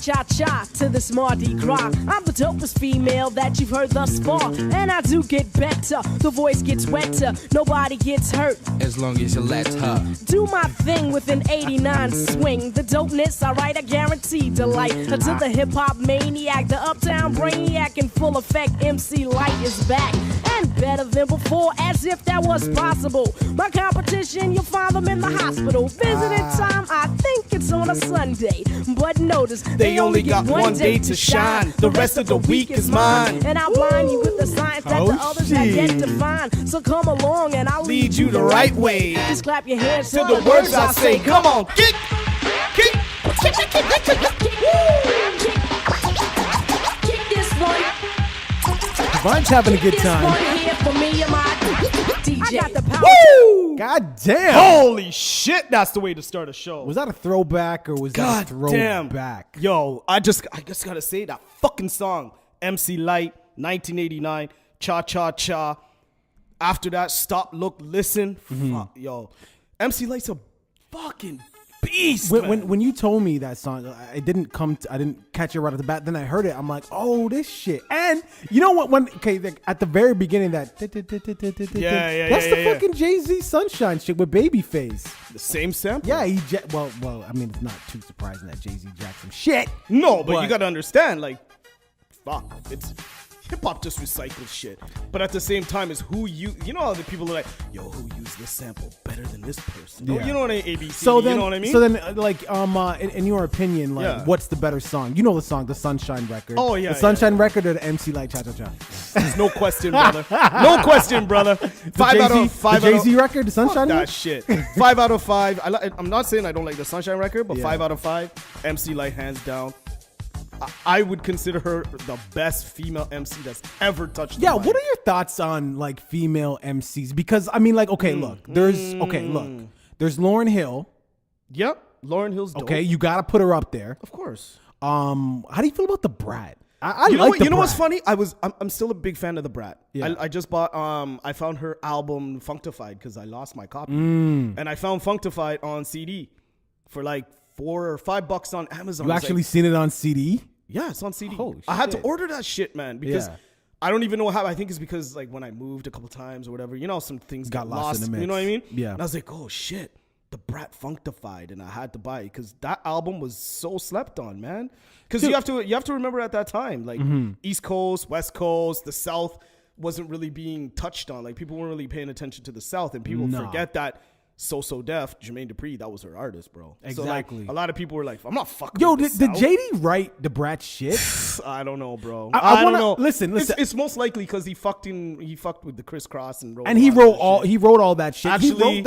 cha-cha-cha to this Mardi Gras. I'm the dopest female that you've heard thus far, and I do get better. The voice gets wetter, nobody gets hurt. As long as you let her Do my thing with an 89 swing. The dopeness, alright, I guarantee delight. To the hip-hop maniac, the uptown brainiac in full effect, MC Light is back. And better than before, as if that was possible. My competition, you'll find them in the hospital. Visiting time, I think it's on a Sunday. But notice, they only got one day to shine. The rest of the week is mine. And I'll blind you with the science that the others have yet to find. So come along and I'll lead you the right way. Just clap your hands to the words I say. Come on, kick. Divine's having a good time. I got the power. Woo! God damn. Holy shit, that's the way to start a show. Was that a throwback or was that a throwback? Yo, I just gotta say that fucking song, MC Light, 1989, Cha Cha Cha. After that, Stop, Look, Listen. Fuck, yo, MC Light's a fucking beast. When you told me that song, I didn't catch it right off the bat. Then I heard it. I'm like, oh, this shit. And you know what? At the very beginning, that's the fucking Jay-Z Sunshine shit with Babyface. The same sample. Yeah, well, I mean, it's not too surprising that Jay-Z jacked some shit. No, but you gotta understand, like, fuck, it's. Hip-hop just recycles shit. But at the same time, is who you know how the people are like, yo, who used this sample better than this person? Yeah. You know what I mean? ABC, so then, you know what I mean? So then, like, in your opinion, like, what's the better song? You know the song, the Sunshine Record. Oh, yeah. The Sunshine Record or the MC Light Cha Cha Cha? There's no question, brother. No question, brother. 5 out of 5. The Jay-Z record, the Sunshine That shit. 5 out of 5. I'm not saying I don't like the Sunshine Record, but 5 out of 5. MC Light, hands down. I would consider her the best female MC that's ever touched the mic. What are your thoughts on like female MCs? Because I mean, like, there's Lauryn Hill. Yep, Lauryn Hill's dope. Okay, you gotta put her up there. Of course. How do you feel about the Brat? You know what's funny? I'm still a big fan of the Brat. Yeah. I just bought I found her album Functified because I lost my copy, and I found Functified on CD for like $4 or $5 on Amazon. You actually seen it on CD? Yeah, it's on CD. Holy I had to shit. order that shit, man, because I don't even know how. I think it's because like when I moved a couple times or whatever, some things got lost in the mix. You know what I mean? Yeah. And I was like, oh shit, the Brat Functified, and I had to buy it because that album was so slept on, man. Because you have to remember at that time, like East Coast, West Coast, the South wasn't really being touched on. Like people weren't really paying attention to the South, and people forget that. So Def, Jermaine Dupri, that was her artist, bro. Exactly. So like, a lot of people were like, I'm not fucking Yo, with did JD write the Brat shit? I don't know, bro. I don't know. Listen. It's most likely because he fucked with the Criss Cross and wrote. And he wrote all that shit. Actually, he wrote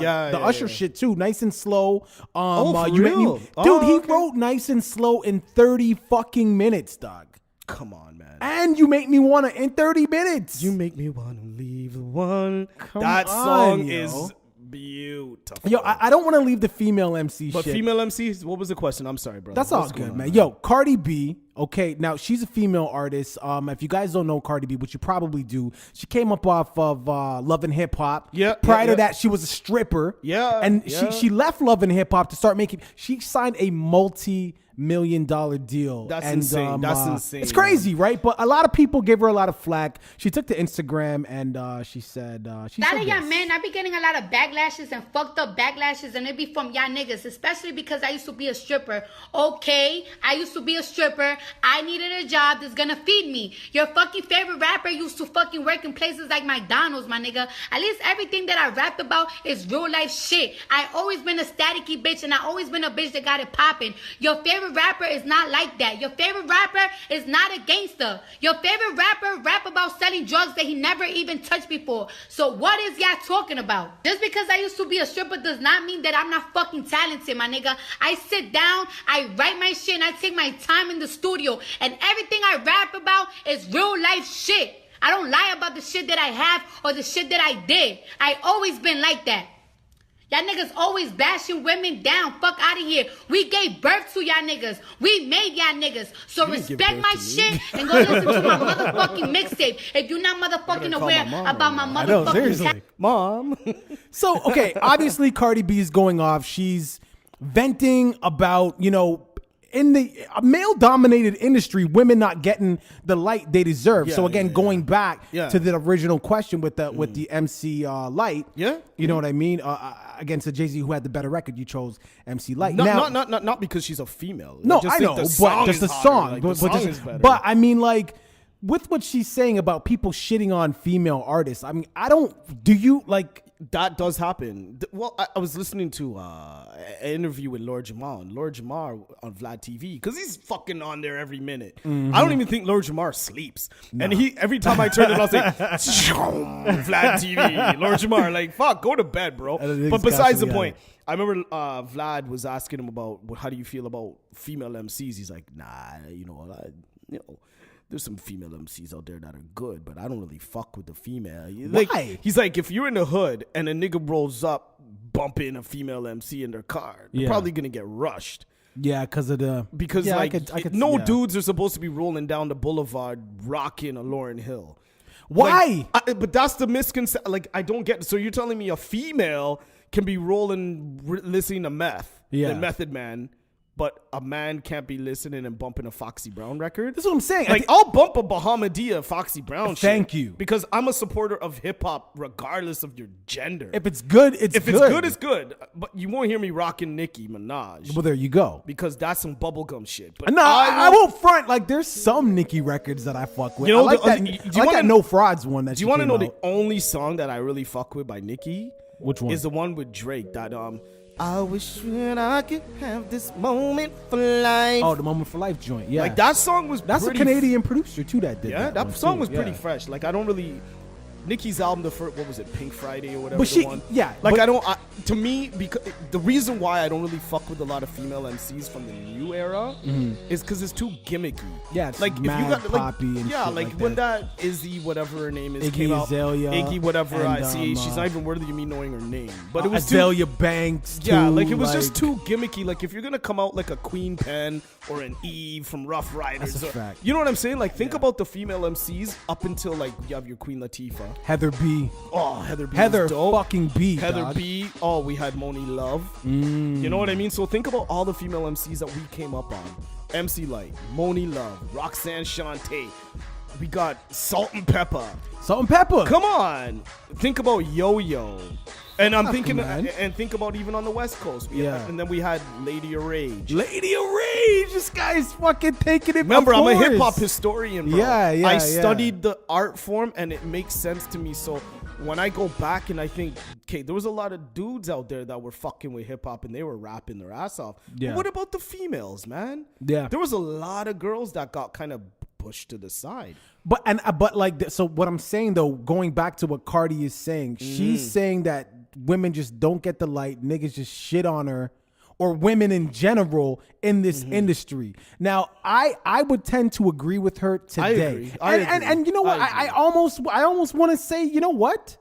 the Usher shit too, nice and slow. For real? He wrote Nice and Slow in 30 fucking minutes, dog. Come on, man. And You Make Me Wanna in 30 minutes. You make me wanna leave the one. That song is beautiful. Yo, I don't want to leave the female MC but shit. Female MCs, what was the question? I'm sorry, bro. That's all good, man. Yo, Cardi B. Okay, now she's a female artist. If you guys don't know Cardi B, which you probably do, she came up off of Love and Hip Hop. Yeah. Prior to that, she was a stripper. Yeah. And she left Love and Hip Hop to start making. She signed a multi-million-dollar deal. That's insane. That's insane. It's crazy, right? But a lot of people gave her a lot of flack. She took to Instagram and she said, y'all men, I be getting a lot of backlashes and fucked up backlashes, and it be from y'all niggas, especially because I used to be a stripper. Okay, I used to be a stripper. I needed a job that's gonna feed me. Your fucking favorite rapper used to fucking work in places like McDonald's, my nigga. At least everything that I rap about is real life shit. I always been a staticky bitch, and I always been a bitch that got it popping. Your favorite rapper is not like that. Your favorite rapper is not a gangster. Your favorite rapper rap about selling drugs that he never even touched before. So what is y'all talking about? Just because I used to be a stripper does not mean that I'm not fucking talented, my nigga. I sit down, I write my shit, and I take my time in the studio, and everything I rap about is real life shit. I don't lie about the shit that I have or the shit that I did. I always been like that. Y'all niggas always bashing women down. Fuck out of here. We gave birth to y'all niggas. We made y'all niggas. So respect my shit and go listen to my motherfucking mixtape. If you're not motherfucking aware about my motherfucking Mom. So, okay, obviously Cardi B is going off. She's venting about, in the male-dominated industry, women not getting the light they deserve. So again, going back to the original question with the MC Light. Yeah, you know what I mean. Against the Jay-Z who had the better record, you chose MC Light. Not because she's a female. No, I know, but just the song. But I mean, like, with what she's saying about people shitting on female artists, I mean, do you like? That does happen. Well, I was listening to an interview with Lord Jamar on Vlad TV because he's fucking on there every minute. Mm-hmm. I don't even think Lord Jamar sleeps. No. And every time I turn it on, I was like, Vlad TV, Lord Jamar, like, fuck, go to bed, bro. But besides the point, I remember Vlad was asking him about how do you feel about female MCs. He's like, nah, there's some female MCs out there that are good, but I don't really fuck with the female. Like, why? He's like, if you're in the hood and a nigga rolls up bumping a female MC in their car, they're probably gonna get rushed. Yeah, because dudes are supposed to be rolling down the boulevard rocking a Lauryn Hill. Why? But that's the misconception. Like, I don't get. So you're telling me a female can be listening to meth, the Method Man, but a man can't be listening and bumping a Foxy Brown record? That's what I'm saying. Like, I'll bump a Bahamadia Foxy Brown shit. Thank you. Because I'm a supporter of hip-hop regardless of your gender. If it's good, it's good. If it's good, it's good. But you won't hear me rocking Nicki Minaj. Well, there you go. Because that's some bubblegum shit. But no, I won't front. Like, there's some Nicki records that I fuck with. You know, I like that No Frauds one that do you want to know the only song that I really fuck with by Nicki? Which one? Is the one with Drake that I wish that I could have this moment for life. Oh, the Moment for Life joint. Yeah. Like, that song was That's a Canadian producer, too, that did that. That song was pretty fresh. Like, I don't really... Nicki's album, what was it, Pink Friday or whatever. To me, because the reason why I don't really fuck with a lot of female MCs from the new era is because it's too gimmicky. Yeah, it's like mad, if you got poppy and shit like when that Izzy, whatever her name is, came out, Azalea, Iggy, whatever, I see, she's not even worthy of me knowing her name. But it was Azalea Banks. Yeah, like it was just too gimmicky. Like if you're gonna come out like a Queen Pen or an Eve from Rough Riders, that's a fact. You know what I'm saying? Like think about the female MCs up until like you have your Queen Latifah. Heather B. Oh, Heather B. Heather fucking B. Heather dog. B. Oh, we had Moni Love. You know what I mean? So think about all the female MCs that we came up on. MC Light, Moni Love, Roxanne Shante. We got Salt and Pepper. Salt and Pepper. Come on. Think about Yo-Yo. And I'm thinking, and think about even on the West Coast. And then we had Lady of Rage. Lady of Rage. This guy is fucking taking it. Remember, I'm a hip hop historian, bro. Yeah. I studied the art form, and it makes sense to me. So when I go back and I think, okay, there was a lot of dudes out there that were fucking with hip hop, and they were rapping their ass off. Yeah. But what about the females, man? Yeah. There was a lot of girls that got kind of pushed to the side. But like, so what I'm saying though, going back to what Cardi is saying, she's saying that women just don't get the light, niggas just shit on her, or women in general in this industry. Now, I would tend to agree with her today. I agree. And you know what? I almost want to say, you know what?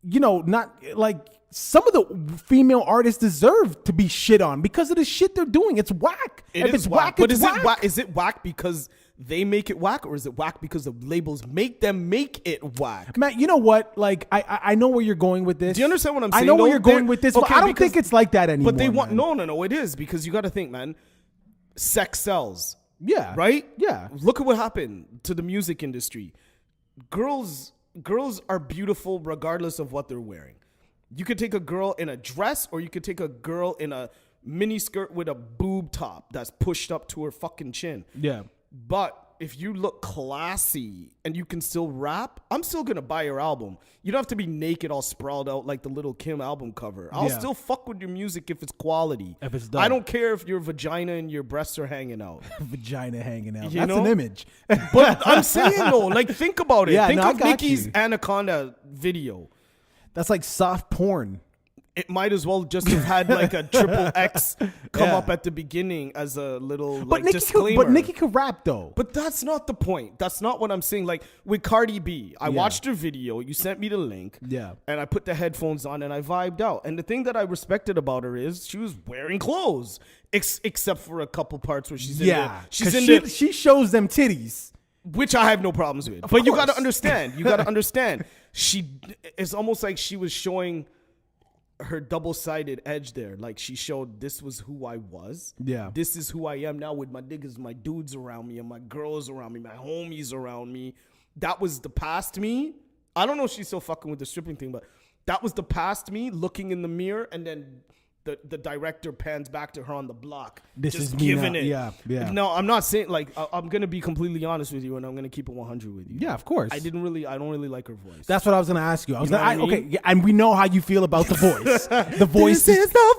You know, not like some of the female artists deserve to be shit on because of the shit they're doing. It's whack. If it's whack, but is it whack because they make it whack, or is it whack because the labels make them make it whack? Man, you know what? Like, I know where you're going with this. Do you understand what I'm saying? I know where you're going with this, but I don't think it's like that anymore. But they want no. It is because you got to think, man. Sex sells. Yeah. Right. Yeah. Look at what happened to the music industry. Girls are beautiful regardless of what they're wearing. You could take a girl in a dress, or you could take a girl in a mini skirt with a boob top that's pushed up to her fucking chin. Yeah. But if you look classy and you can still rap, I'm still going to buy your album. You don't have to be naked all sprawled out like the Little Kim album cover. I'll still fuck with your music if it's quality. If it's done. I don't care if your vagina and your breasts are hanging out. Vagina hanging out. You That's know? an image. But I'm saying though, like think about it. Yeah, think of I got Nicki's you. Anaconda video. That's like soft porn. It might as well just have had like a triple X come up at the beginning as a little disclaimer. But Nicki could rap though. But that's not the point. That's not what I'm saying. Like with Cardi B, I watched her video. You sent me the link. Yeah. And I put the headphones on and I vibed out. And the thing that I respected about her is she was wearing clothes, except for a couple parts where she's she shows them titties, which I have no problems with. But you got to understand. She it's almost like she was showing her double-sided edge there. Like, she showed this was who I was. Yeah. This is who I am now with my niggas, my dudes around me, and my girls around me, my homies around me. That was the past me. I don't know if she's still fucking with the stripping thing, but that was the past me looking in the mirror, and then the director pans back to her on the block. This just is me giving now. it. Yeah. No, I'm not saying, like, I'm going to be completely honest with you, and I'm going to keep it 100 with you. Yeah, of course. I don't really like her voice. That's what I was going to ask you. I was know what I mean? okay, yeah, and we know how you feel about the voice. The voice This is the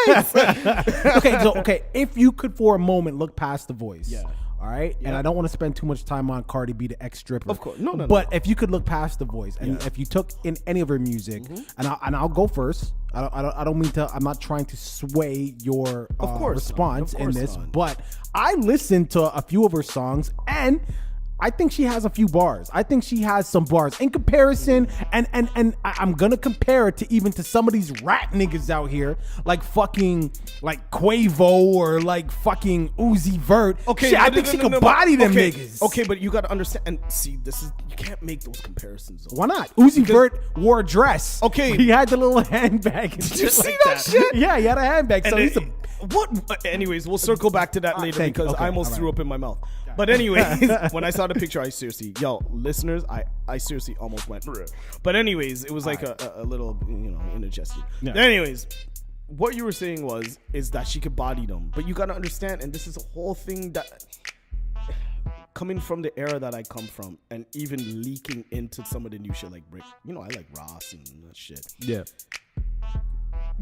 voice. okay, if you could for a moment look past the voice. Yeah. All right, and I don't want to spend too much time on Cardi B, the ex-stripper. Of course, no. But if you could look past the voice, and if you took in any of her music, and I'll go first. I don't mean to. I'm not trying to sway your response in this, but I listened to a few of her songs, and I think she has a few bars. I think she has some bars in comparison, and I'm gonna compare it to some of these rap niggas out here, like fucking like Quavo or like fucking Uzi Vert. Okay, shit, I think she could body them niggas. Okay, but you got to understand and see. You can't make those comparisons. Though. Why not? Uzi Vert wore a dress. Okay, he had the little handbag. And Did you see like that shit? Yeah, he had a handbag. So he's what? Anyways, we'll circle back to that later because I almost threw up in my mouth. But anyways, when I saw the picture, I seriously, listeners, I seriously almost went. Bruh. But anyways, it was like a little, indigestion. Yeah. Anyways, what you were saying is that she could body them, but you got to understand, and this is a whole thing that coming from the era that I come from, and even leaking into some of the new shit like Brick. I like Ross and that shit. Yeah.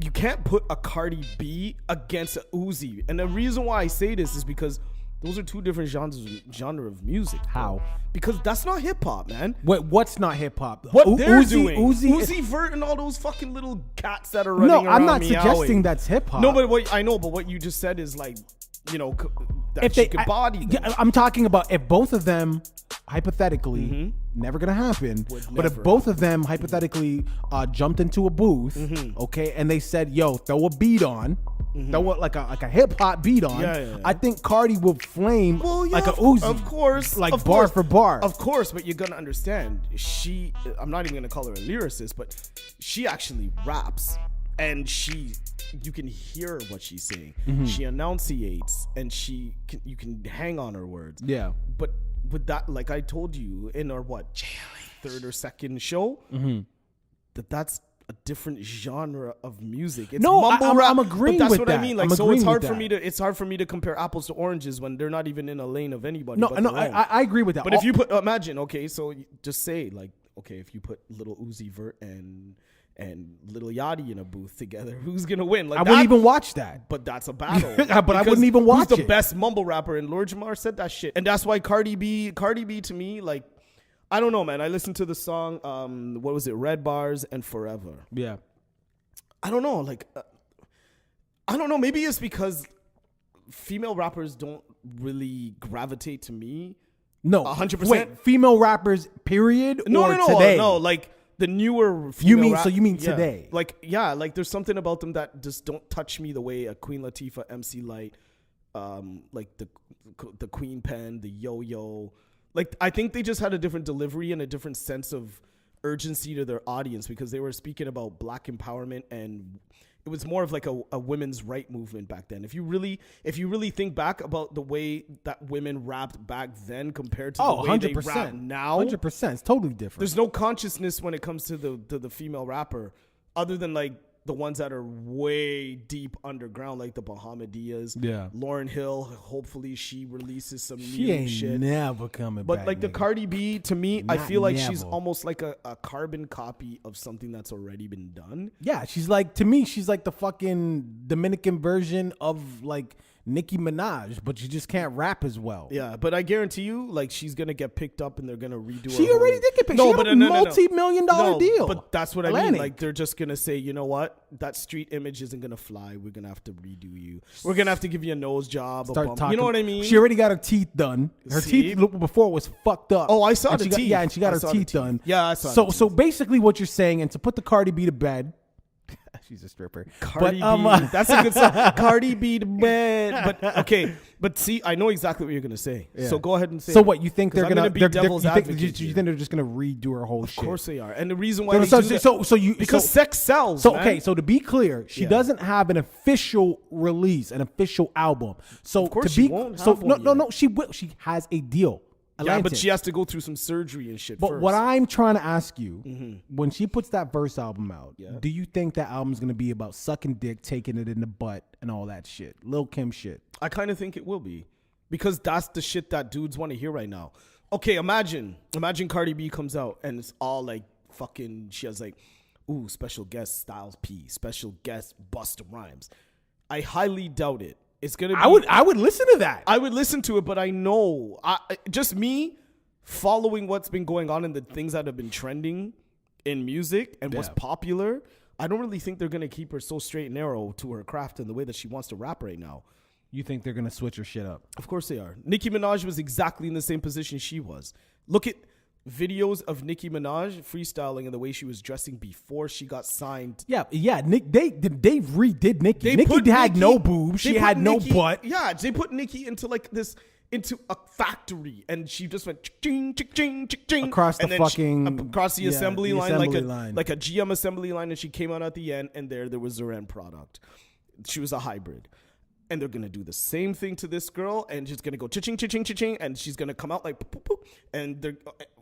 You can't put a Cardi B against a Uzi, and the reason why I say this is because those are two different genre of music. How? Because that's not hip hop, man. What's not hip hop? What they're doing. Uzi Vert and all those fucking little cats that are running around. No, I'm not meowing. suggesting that's hip hop. No, but what you just said is like, that if she could body them. I'm talking about if both of them, hypothetically, never gonna happen. But if both of them hypothetically jumped into a booth, okay, and they said, "Yo, throw a beat on." Throw like a hip hop beat on. Yeah. I think Cardi will flame like a Uzi. Of course. Like bar for bar. Of course, but you're gonna understand. I'm not even gonna call her a lyricist, but she actually raps. And you can hear what she's saying. She enunciates, and you can hang on her words. Yeah. But with that, like I told you in our third or second show, that's a different genre of music. It's mumble rap. I'm agreeing but that's with what that. I mean. Like, I'm so it's hard for me to compare apples to oranges when they're not even in a lane of anybody. No, I agree with that. But if you imagine, okay, so just say like, okay, if you put little Uzi Vert and Lil Yachty in a booth together, who's gonna win? Like, I wouldn't even watch that. But that's a battle. But I wouldn't even watch who's the it. best mumble rapper? And Lord Jamar said that shit, and that's why Cardi B to me, like, I don't know, man. I listened to the song, what was it, Red Bars and Forever. Yeah. I don't know, like, I don't know. Maybe it's because female rappers don't really gravitate to me. No, 100%. Wait, female rappers, period. No, today? no, like. The newer female you mean today? Like there's something about them that just don't touch me the way a Queen Latifah, MC Lyte, like the Queen Pen, the Yo-Yo. Like, I think they just had a different delivery and a different sense of urgency to their audience because they were speaking about Black empowerment, and it was more of like a women's right movement back then. If you really think back about the way that women rapped back then compared to the way 100%. they rap now, 100%, it's totally different. There's no consciousness when it comes to the female rapper, other than like the ones that are way deep underground, like the Bahamadia. Yeah, Lauryn Hill. Hopefully, she releases some she new ain't shit. Never coming but back. Like the Cardi B, to me, Not I feel like never. she's almost like a carbon copy of something that's already been done. Yeah, she's like, to me, she's like the fucking Dominican version of like Nicki Minaj, but you just can't rap as well. Yeah, but I guarantee you, like, she's gonna get picked up and they're gonna redo. She her already whole... did get picked. No, she but had a multi-million-dollar deal. But that's what Atlantic. I mean. Like, they're just gonna say, you know what, that street image isn't gonna fly. We're gonna have to redo you. We're gonna have to give you a nose job. Start talking. You know what I mean? She already got her teeth done. Her teeth before was fucked up. Oh, I saw and the teeth. and she got her teeth done. Yeah, I saw. So basically, what you're saying, and to put the Cardi B to bed. She's a stripper. Cardi B. That's a good song. Cardi B the man. But okay. But see, I know exactly what you're gonna say. Yeah. So go ahead and say. So what you think they're I'm gonna be they're, devil's you think, advocate you here. think they're just gonna redo her whole shit? Of course they are. And the reason why Because sex sells. So man. okay, so to be clear, she Yeah. doesn't have an official release, an official album. So Of course to she be won't so have one no, yet. she will. She has a deal. Yeah, but Atlantic. she has to go through some surgery and shit But first. what I'm trying to ask you, when she puts that verse album out, Yeah. do you think that album's gonna be about sucking dick, taking it in the butt, and all that shit? Lil' Kim shit. I kind of think it will be, because that's the shit that dudes want to hear right now. Okay, imagine Cardi B comes out and it's all like fucking. She has like, ooh, special guest Styles P, special guest Busta Rhymes. I highly doubt it. It's gonna be. I would listen to that. I would listen to it, but I know, just me following what's been going on and the things that have been trending in music and what's popular, I don't really think they're going to keep her so straight and narrow to her craft and the way that she wants to rap right now. You think they're gonna switch her shit up? Of course they are. Nicki Minaj was exactly in the same position she was. Look at videos of Nicki Minaj freestyling and the way she was dressing before she got signed. Yeah. Nick, they redid Nicki. They put Nicki had Nicki- no boobs. they She put had no Nicki- butt. Yeah, they put Nicki into like this, into a factory, and she just went ching ching ching ching Across the and then fucking- across the yeah, assembly the line, assembly line. like a GM assembly line, and she came out at the end, and there was her end product. She was a hybrid. And they're gonna do the same thing to this girl, and she's gonna go ching ching ching ching, and she's gonna come out like poop, poop, poop, and they're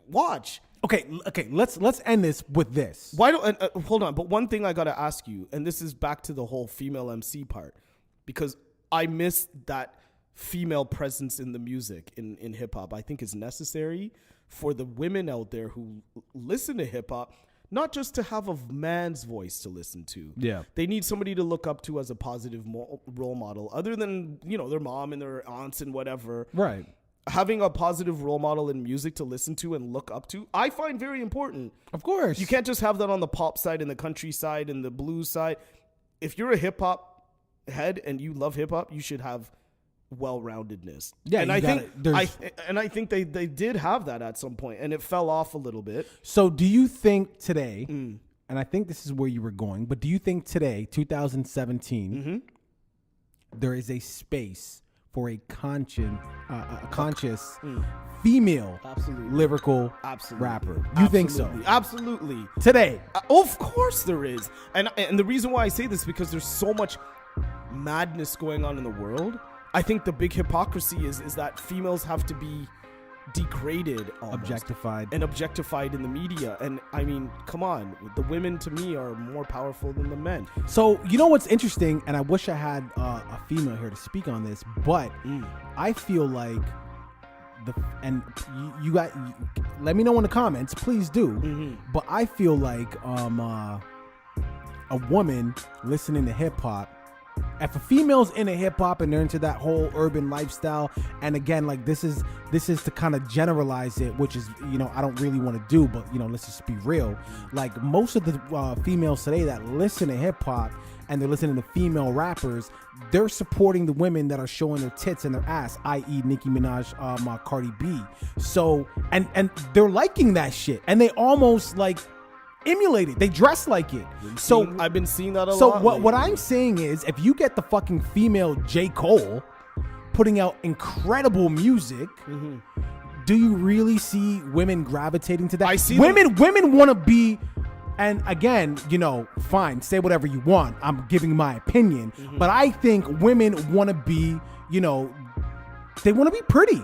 watch. Okay. Let's end this with this. Why don't hold on? But one thing I gotta ask you, and this is back to the whole female MC part, because I miss that female presence in the music in hip hop. I think is necessary for the women out there who listen to hip hop. Not just to have a man's voice to listen to. Yeah. They need somebody to look up to as a positive role model, other than, their mom and their aunts and whatever. Right. Having a positive role model in music to listen to and look up to, I find very important. Of course. You can't just have that on the pop side and the country side and the blues side. If you're a hip hop head and you love hip hop, you should have well-roundedness. Yeah, and you I gotta- think I think they did have that at some point, and it fell off a little bit. So do you think today, and I think this is where you were going, but do you think today, 2017, there is a space for a conscious female Absolutely. lyrical Absolutely. rapper? You think so? Absolutely. Today. Of course there is. And the reason why I say this is because there's so much madness going on in the world. I think the big hypocrisy is that females have to be degraded almost, Objectified. and objectified in the media. And I mean, come on, the women to me are more powerful than the men. So you know what's interesting, and I wish I had a female here to speak on this, but I feel like you got. Let me know in the comments, please do. But I feel like a woman listening to hip hop. If a female's into hip hop and they're into that whole urban lifestyle, and again, like this is to kind of generalize it, which is I don't really want to do, but let's just be real. Like most of the females today that listen to hip hop and they're listening to female rappers, they're supporting the women that are showing their tits and their ass, i.e. Nicki Minaj, Cardi B. So and they're liking that shit, and they almost like emulate it. They dress like it. So I've been seeing that a lot. So what lately. I'm saying is, if you get the fucking female J. Cole putting out incredible music, do you really see women gravitating to that? I see women want to be, and again, fine, say whatever you want. I'm giving my opinion, but I think women want to be, they want to be pretty.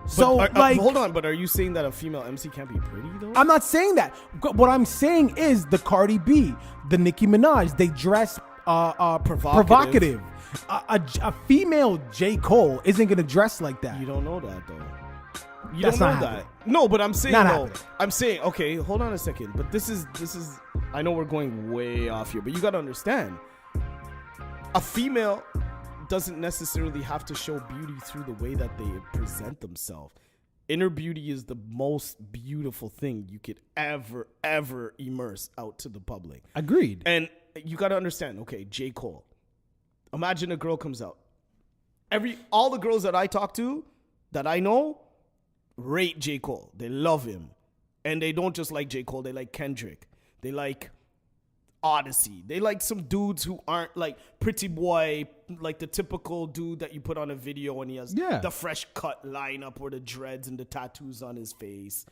So hold on, but are you saying that a female MC can't be pretty though? I'm not saying that. What I'm saying is the Cardi B, the Nicki Minaj, they dress provocative. A female J. Cole isn't gonna dress like that. You don't know that though. You That's don't not know happening. that. No, but I'm saying Not though. happening. I'm saying, okay, hold on a second. But this is I know we're going way off here, but you gotta understand. A female doesn't necessarily have to show beauty through the way that they present themselves. Inner beauty is the most beautiful thing you could ever immerse out to the public. Agreed. And you got to understand, okay, J. Cole. Imagine a girl comes out. All the girls that I talk to, that I know, rate J. Cole. They love him. And they don't just like J. Cole, they like Kendrick. They like odyssey. They like some dudes who aren't like pretty boy, like the typical dude that you put on a video and he has the fresh cut lineup or the dreads and the tattoos on his face.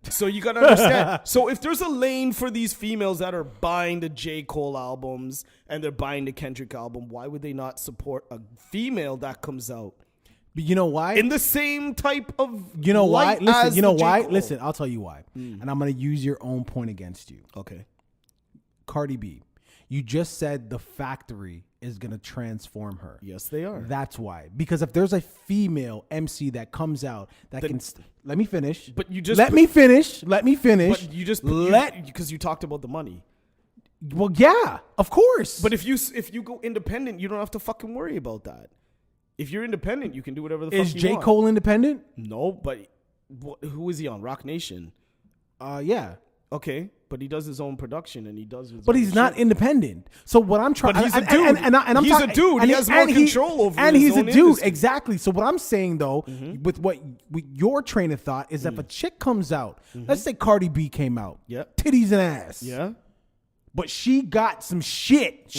So you gotta understand. So if there's a lane for these females that are buying the J. Cole albums and they're buying the Kendrick album, why would they not support a female that comes out? But you know why? In the same type of you know why? Listen, you know why? Cole. Listen, I'll tell you why. And I'm gonna use your own point against you. Okay. Cardi B, you just said the factory is gonna transform her. Yes, they are. That's why. Because if there's a female MC that comes out that can let me finish. But you just let me finish. Let me finish. But you just because you talked about the money. Well, yeah, of course. But if you go independent, you don't have to fucking worry about that. If you're independent, you can do whatever the fuck you want. Is J. Cole independent? No, but who is he on? Rock Nation. Yeah. Okay, but he does his own production and he does his. But he's not independent. So what I'm trying. But he's a dude. And he's a dude. He has more control over. And his he's a own dude. industry. Exactly. So what I'm saying though, with your train of thought is, if a chick comes out, let's say Cardi B came out, titties and ass, but she got some shit.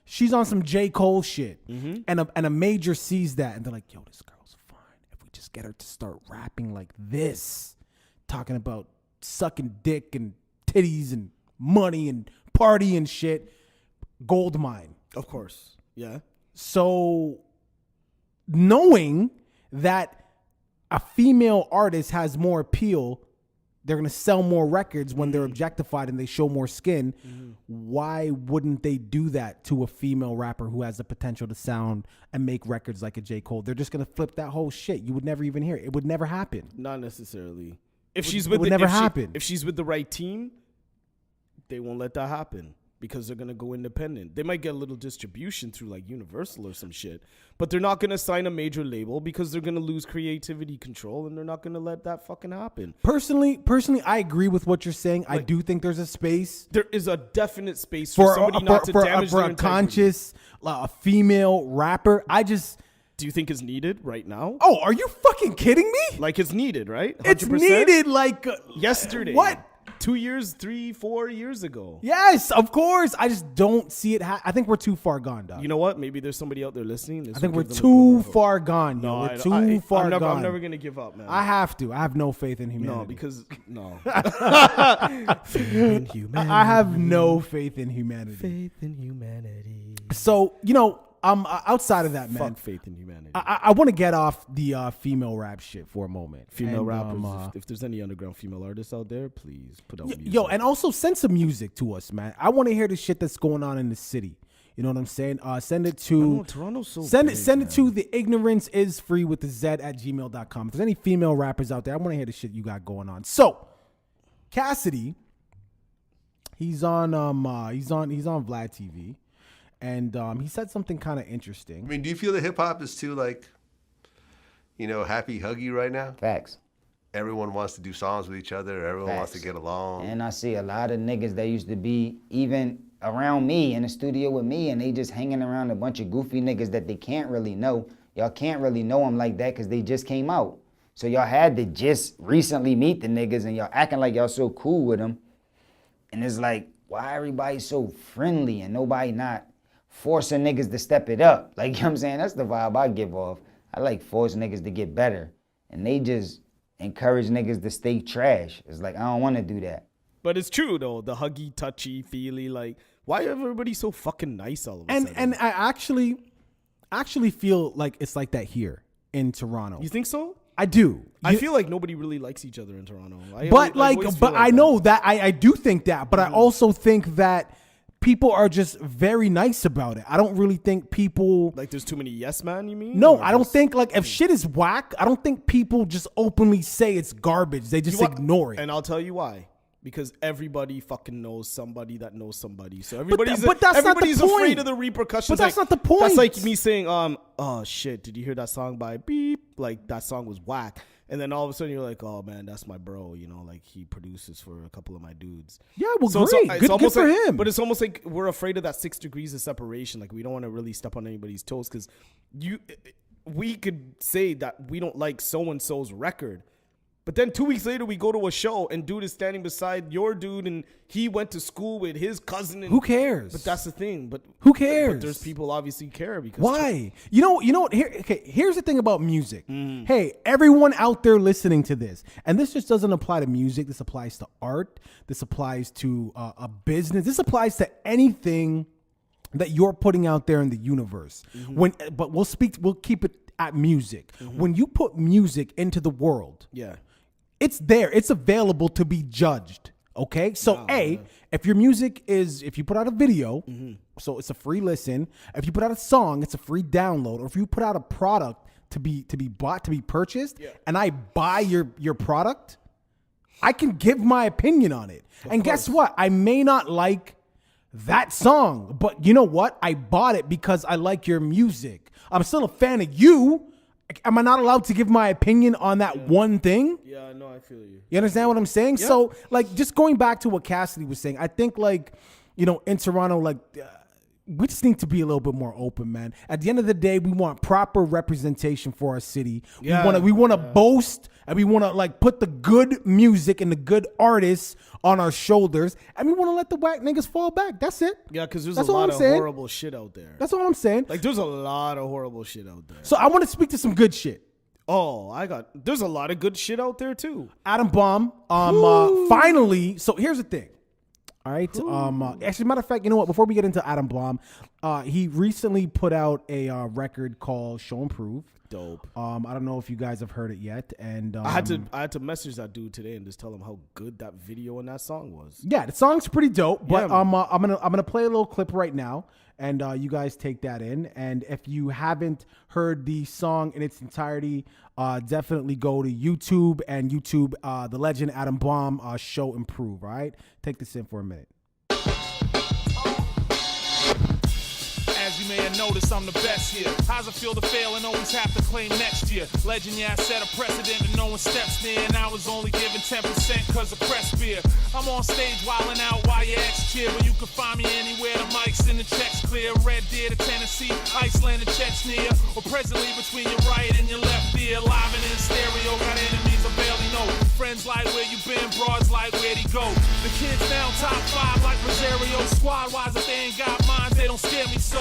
She's on some J. Cole shit, and a major sees that and they're like, yo, this girl's fine. If we just get her to start rapping like this, talking about sucking dick and titties and money and party and shit, gold mine. Of course. Yeah. So knowing that a female artist has more appeal, they're going to sell more records when they're objectified and they show more skin. Why wouldn't they do that to a female rapper who has the potential to sound and make records like a J. Cole? They're just going to flip that whole shit. You would never even hear it. It would never happen. Not necessarily. It would never happen. If she's with the right team, they won't let that happen because they're going to go independent. They might get a little distribution through like Universal or some shit, but they're not going to sign a major label because they're going to lose creativity control and they're not going to let that fucking happen. Personally, I agree with what you're saying. Like, I do think there's a space. There is a definite space for somebody not to damage their integrity. Conscious, a female rapper. Do you think is needed right now? Oh, are you fucking kidding me? Like it's needed, right? 100%? It's needed like yesterday. What? 2 years, 3-4 years ago. Yes, of course. I just don't see it. I think we're too far gone, dog. You know what? Maybe there's somebody out there listeing. I think we're too far gone. No, we're too far gone. I'm never going to give up, man. I have to. I have no faith in humanity. No, because, no. Faith in humanity. I have no faith in humanity. Faith in humanity. So, outside of that, man. Fuck faith in humanity. I want to get off the female rap shit for a moment. Female rappers. If there's any underground female artists out there, please put out music. Yo, and also send some music to us, man. I want to hear the shit that's going on in the city. You know what I'm saying? Send it to Toronto's so send big, it to the ignorance is free with the Z@gmail.com. If there's any female rappers out there, I want to hear the shit you got going on. So, Cassidy, he's on Vlad TV. And he said something kind of interesting. I mean, do you feel that hip hop is too happy huggy right now? Facts. Everyone wants to do songs with each other. Everyone wants to get along. And I see a lot of niggas that used to be even around me in the studio with me, and they just hanging around a bunch of goofy niggas that they can't really know. Y'all can't really know them like that because they just came out. So y'all had to just recently meet the niggas, and y'all acting like y'all so cool with them. And it's like, why everybody so friendly and nobody not forcing niggas to step it up? Like, you know what I'm saying? That's the vibe I give off. I like force niggas to get better. And they just encourage niggas to stay trash. It's like, I don't want to do that. But it's true, though. The huggy, touchy, feely, like, why everybody so fucking nice all of a sudden? And I actually feel like it's like that here in Toronto. You think so? I do. I feel like nobody really likes each other in Toronto. I know that. I do think that. But I also think that people are just very nice about it. I don't really think people... Like there's too many yes man, you mean? No, I don't think, like, if shit is whack, I don't think people just openly say it's garbage. They just ignore it. And I'll tell you why. Because everybody fucking knows somebody that knows somebody. So everybody's afraid of the repercussions. But that's not the point. That's like me saying, oh shit, did you hear that song by Beep? Like that song was whack. And then all of a sudden you're like, oh man, that's my bro. You know, like he produces for a couple of my dudes. Yeah, well, so, great. Good for him. But it's almost like we're afraid of that 6 degrees of separation. Like we don't want to really step on anybody's toes because we could say that we don't like so-and-so's record. But then 2 weeks later, we go to a show and dude is standing beside your dude and he went to school with his cousin. And, who cares? But that's the thing. But who cares? But there's people obviously care because why? You know. Here's the thing about music. Hey, everyone out there listening to this, and this just doesn't apply to music. This applies to art. This applies to a business. This applies to anything that you're putting out there in the universe. But we'll keep it at music. When you put music into the world, it's there. It's available to be judged. Okay? So if your music if you put out a video, so it's a free listen. If you put out a song, it's a free download. Or if you put out a product to be bought, to be purchased, and I buy your product, I can give my opinion on it. And guess what? I may not like that song, but you know what? I bought it because I like your music. I'm still a fan of you. Am I not allowed to give my opinion on that one thing? Yeah, no, I feel you. You understand what I'm saying? Yeah. So, like, just going back to what Cassidy was saying, I think, like, you know, in Toronto, like, we just need to be a little bit more open, man. At the end of the day, we want proper representation for our city. Yeah. We want to boast, and we want to, like, put the good music and the good artists on our shoulders, and we want to let the whack niggas fall back. That's it. Yeah, because there's That's a all lot I'm of saying. horrible shit out there. That's all I'm saying. Like, there's a lot of horrible shit out there. So I want to speak to some good shit. Oh, there's a lot of good shit out there too. Adam Bomb, finally. So here's the thing. All right. Actually, matter of fact, you know what? Before we get into Adam Blom, he recently put out a record called Show and Prove. Dope. I don't know if you guys have heard it yet, and I had to message that dude today and just tell him how good that video and that song was. Yeah, the song's pretty dope. But Yeah, I'm gonna play a little clip right now, and you guys take that in. And if you haven't heard the song in its entirety, definitely go to YouTube and YouTube the legend Adam Blom Show and Prove. All right, take this in for a minute. As you may have noticed, I'm the best here. How's it feel to fail and always have to claim next year? Legend, yeah, I set a precedent and no one steps near. And I was only given 10% cause of press beer. I'm on stage wilding out while your ex cheer. But you can find me anywhere, the mics and the checks clear. Red Deer to Tennessee, Iceland to Chechnya. Or presently between your right and your left ear. Live and in stereo, got enemies I barely know. Friends like where you been, broads like where'd he go? The kids down top 5 like Rosario. Squad wise, if they ain't got minds, they don't scare me so.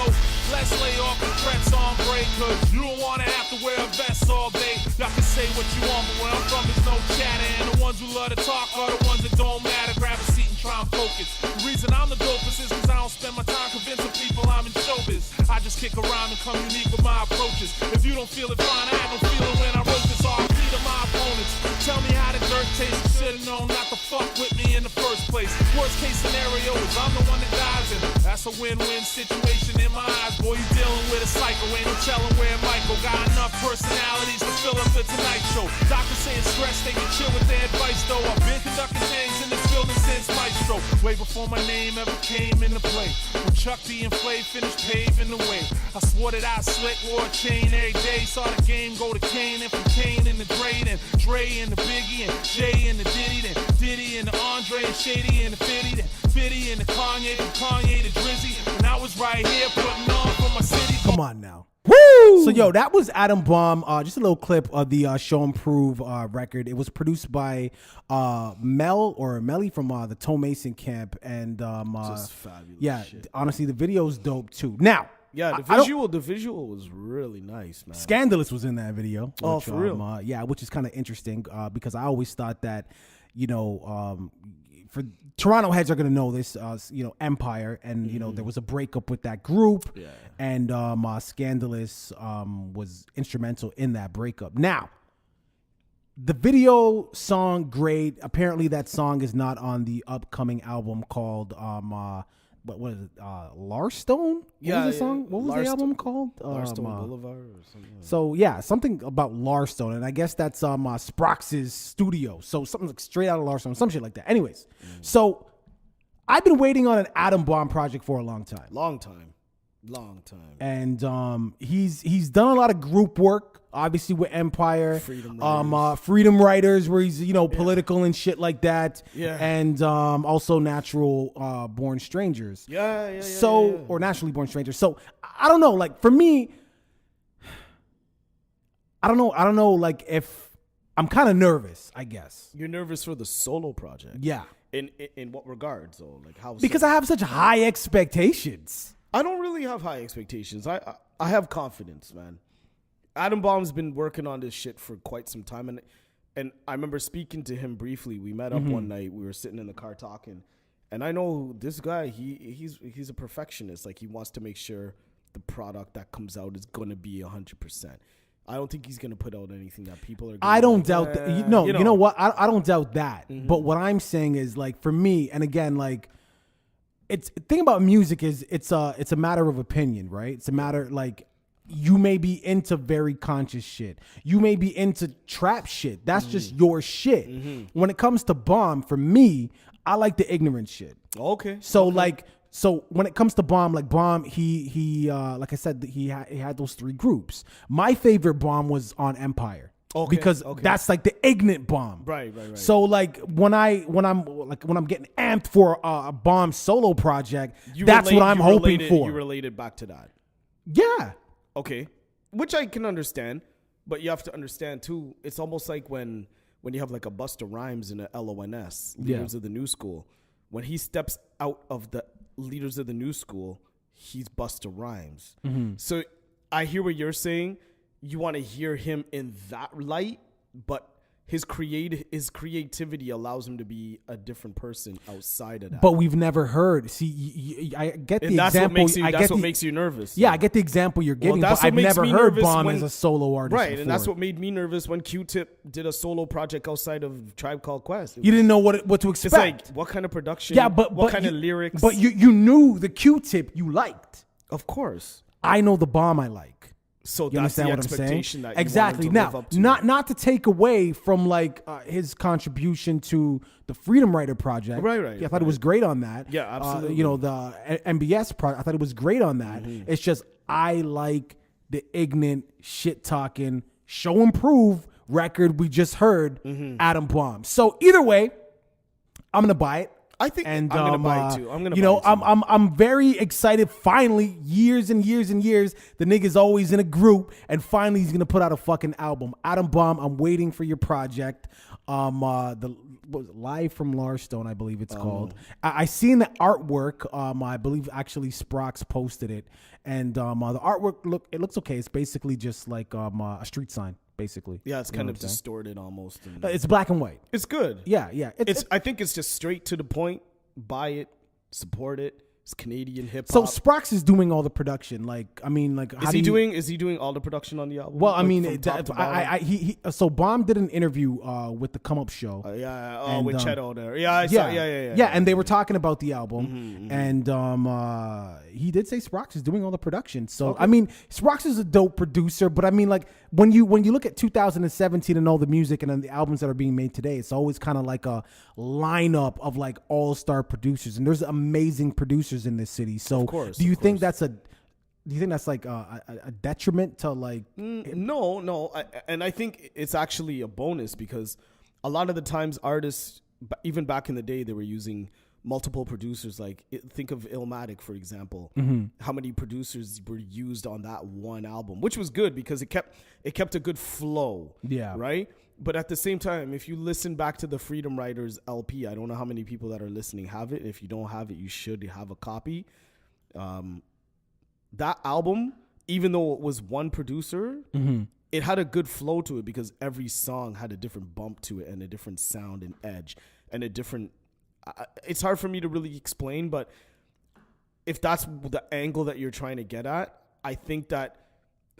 Let's lay off the threats on break, cause you don't wanna have to wear a vest all day. Y'all can say what you want, but where I'm from there's no chatter. And the ones who love to talk are the ones that don't matter. Grab a seat and try and focus. The reason I'm the dopest is cause I don't spend my time convincing people I'm in showbiz. I just kick around and come unique with my approaches. If you don't feel it, fine, I had no feeling when I wrote this. R.I.P. to my opponents. Tell me how the dirt tastes. You should've known not to fuck with me in the first place. Worst case scenario is I'm the one that dies, and that's a win-win situation in my eyes. Boy, you dealing with a psycho, ain't no telling where Michael got enough personalities to fill up the Tonight Show. Doctors saying stress, they can chill with their advice though. I've been conducting things in this building since Maestro. Way before my name ever came into play. When Chuck D and Flay finished paving the way, I swore that I slick, wore a chain every day. Saw the game go to Kane, and from Kane and the Dre, and Dre and the Biggie, and Jay and the Diddy, then Diddy and the Andre, and Shady and the Fitty, then Fitty and the Kanye, from Kanye to Drizzy. And I was right here putting on for my city. Come on now. Woo! So, yo, that was Adam Blom. Just a little clip of the Show and Prove record. It was produced by Melly from the Toe Mason camp. And Just fabulous. Yeah, shit. honestly, the video's dope too. Now, Yeah, the visual was really nice, man. Scandalous was in that video. Oh, which, for real? Yeah, which is kind of interesting because I always thought that, you know, for Toronto heads are gonna know this, you know, Empire, and you know there was a breakup with that group, and Scandalous was instrumental in that breakup. Now, the video song great. Apparently, that song is not on the upcoming album called what is it? Larstone? What was the song? What was the album called? Larstone Boulevard or something. So yeah, something about Larstone, and I guess that's Sprox's studio. So something like straight out of Larstone, some shit like that. Anyways, so I've been waiting on an Adam Blom project for a long time. Long time. And he's done a lot of group work, obviously with Empire, Freedom Writers, where he's, you know, political and shit like that. Yeah. And also Natural Born Strangers. Or Naturally Born Strangers. So I don't know, like for me, I don't know like if I'm kind of nervous, I guess. You're nervous for the solo project. Yeah. In what regards though? Like how? Because I have such high expectations. I don't really have high expectations. I have confidence, man. Adam Bomb's been working on this shit for quite some time, and I remember speaking to him briefly. We met up one night. We were sitting in the car talking, and I know this guy. He's a perfectionist. Like he wants to make sure the product that comes out is gonna be 100%. I don't think he's gonna put out anything that people are. I don't doubt that. You know what? I don't doubt that. But what I'm saying is, like, for me, and again, like, it's thing about music is it's a matter of opinion, right? It's a matter like. You may be into very conscious shit. You may be into trap shit. That's just your shit. When it comes to Bomb, for me, I like the ignorant shit. Okay. So when it comes to Bomb, like Bomb, he like I said, he had those 3 groups. My favorite Bomb was on Empire. Okay. Because that's like the ignorant Bomb. Right. So like when I'm getting amped for a Bomb solo project, that's what I'm hoping for. You related back to that. Yeah. Okay, which I can understand, but you have to understand too. It's almost like when you have like a Busta Rhymes in a LONS, Leaders of the New School. When he steps out of the Leaders of the New School, he's Busta Rhymes. So I hear what you're saying. You want to hear him in that light, but his creativity allows him to be a different person outside of that. But we've never heard. See, I get the example. That's what makes you nervous. Yeah, I get the example you're giving, but I've never heard Bomb as a solo artist. Right, before. And that's what made me nervous when Q-Tip did a solo project outside of Tribe Called Quest. You didn't know what to expect. It's like, what kind of production? Yeah, but what kind of lyrics? But you knew the Q-Tip you liked. Of course. I know the Bomb I like. So you that's the understand expectation what I'm saying? that you exactly. want him to Now, live up to. not to take away from like his contribution to the Freedom Writer project. Right. Yeah, I thought it was great on that. Yeah, absolutely. The MBS project, I thought it was great on that. It's just I like the ignorant shit talking show and prove record we just heard. Adam Bomb. So either way, I'm gonna buy it. I think I'm gonna buy it too. I'm very excited. Finally, years and years and years, the nigga's always in a group, and finally he's gonna put out a fucking album. Adam Bomb, I'm waiting for your project. Live from Larstone, I believe it's called. I seen the artwork. I believe actually Sprox posted it, and the artwork looks okay. It's basically just like a street sign. Basically, yeah, it's kind of distorted almost. It's black and white. It's good. Yeah. I think it's just straight to the point. Buy it, support it. It's Canadian hip hop. So Sprox is doing all the production. Is he doing all the production on the album? Well, I mean, so Bomb did an interview with the Come Up Show. With Cheto there. Yeah, and they were talking about the album, and he did say Sprox is doing all the production. So I mean, Sprox is a dope producer, but I mean, like when you look at 2017 and all the music and then the albums that are being made today, it's always kind of like a lineup of like all-star producers, and there's amazing producers in this city. So do you think that's like a detriment to like no and I think it's actually a bonus because a lot of the times artists, even back in the day, they were using multiple producers. Like think of Illmatic, for example. How many producers were used on that one album, which was good because it kept a good flow. Yeah, right. But at the same time, if you listen back to the Freedom Writers LP, I don't know how many people that are listening have it. If you don't have it, you should have a copy. That album, even though it was one producer, it had a good flow to it because every song had a different bump to it and a different sound and edge and a different... it's hard for me to really explain, but if that's the angle that you're trying to get at, I think that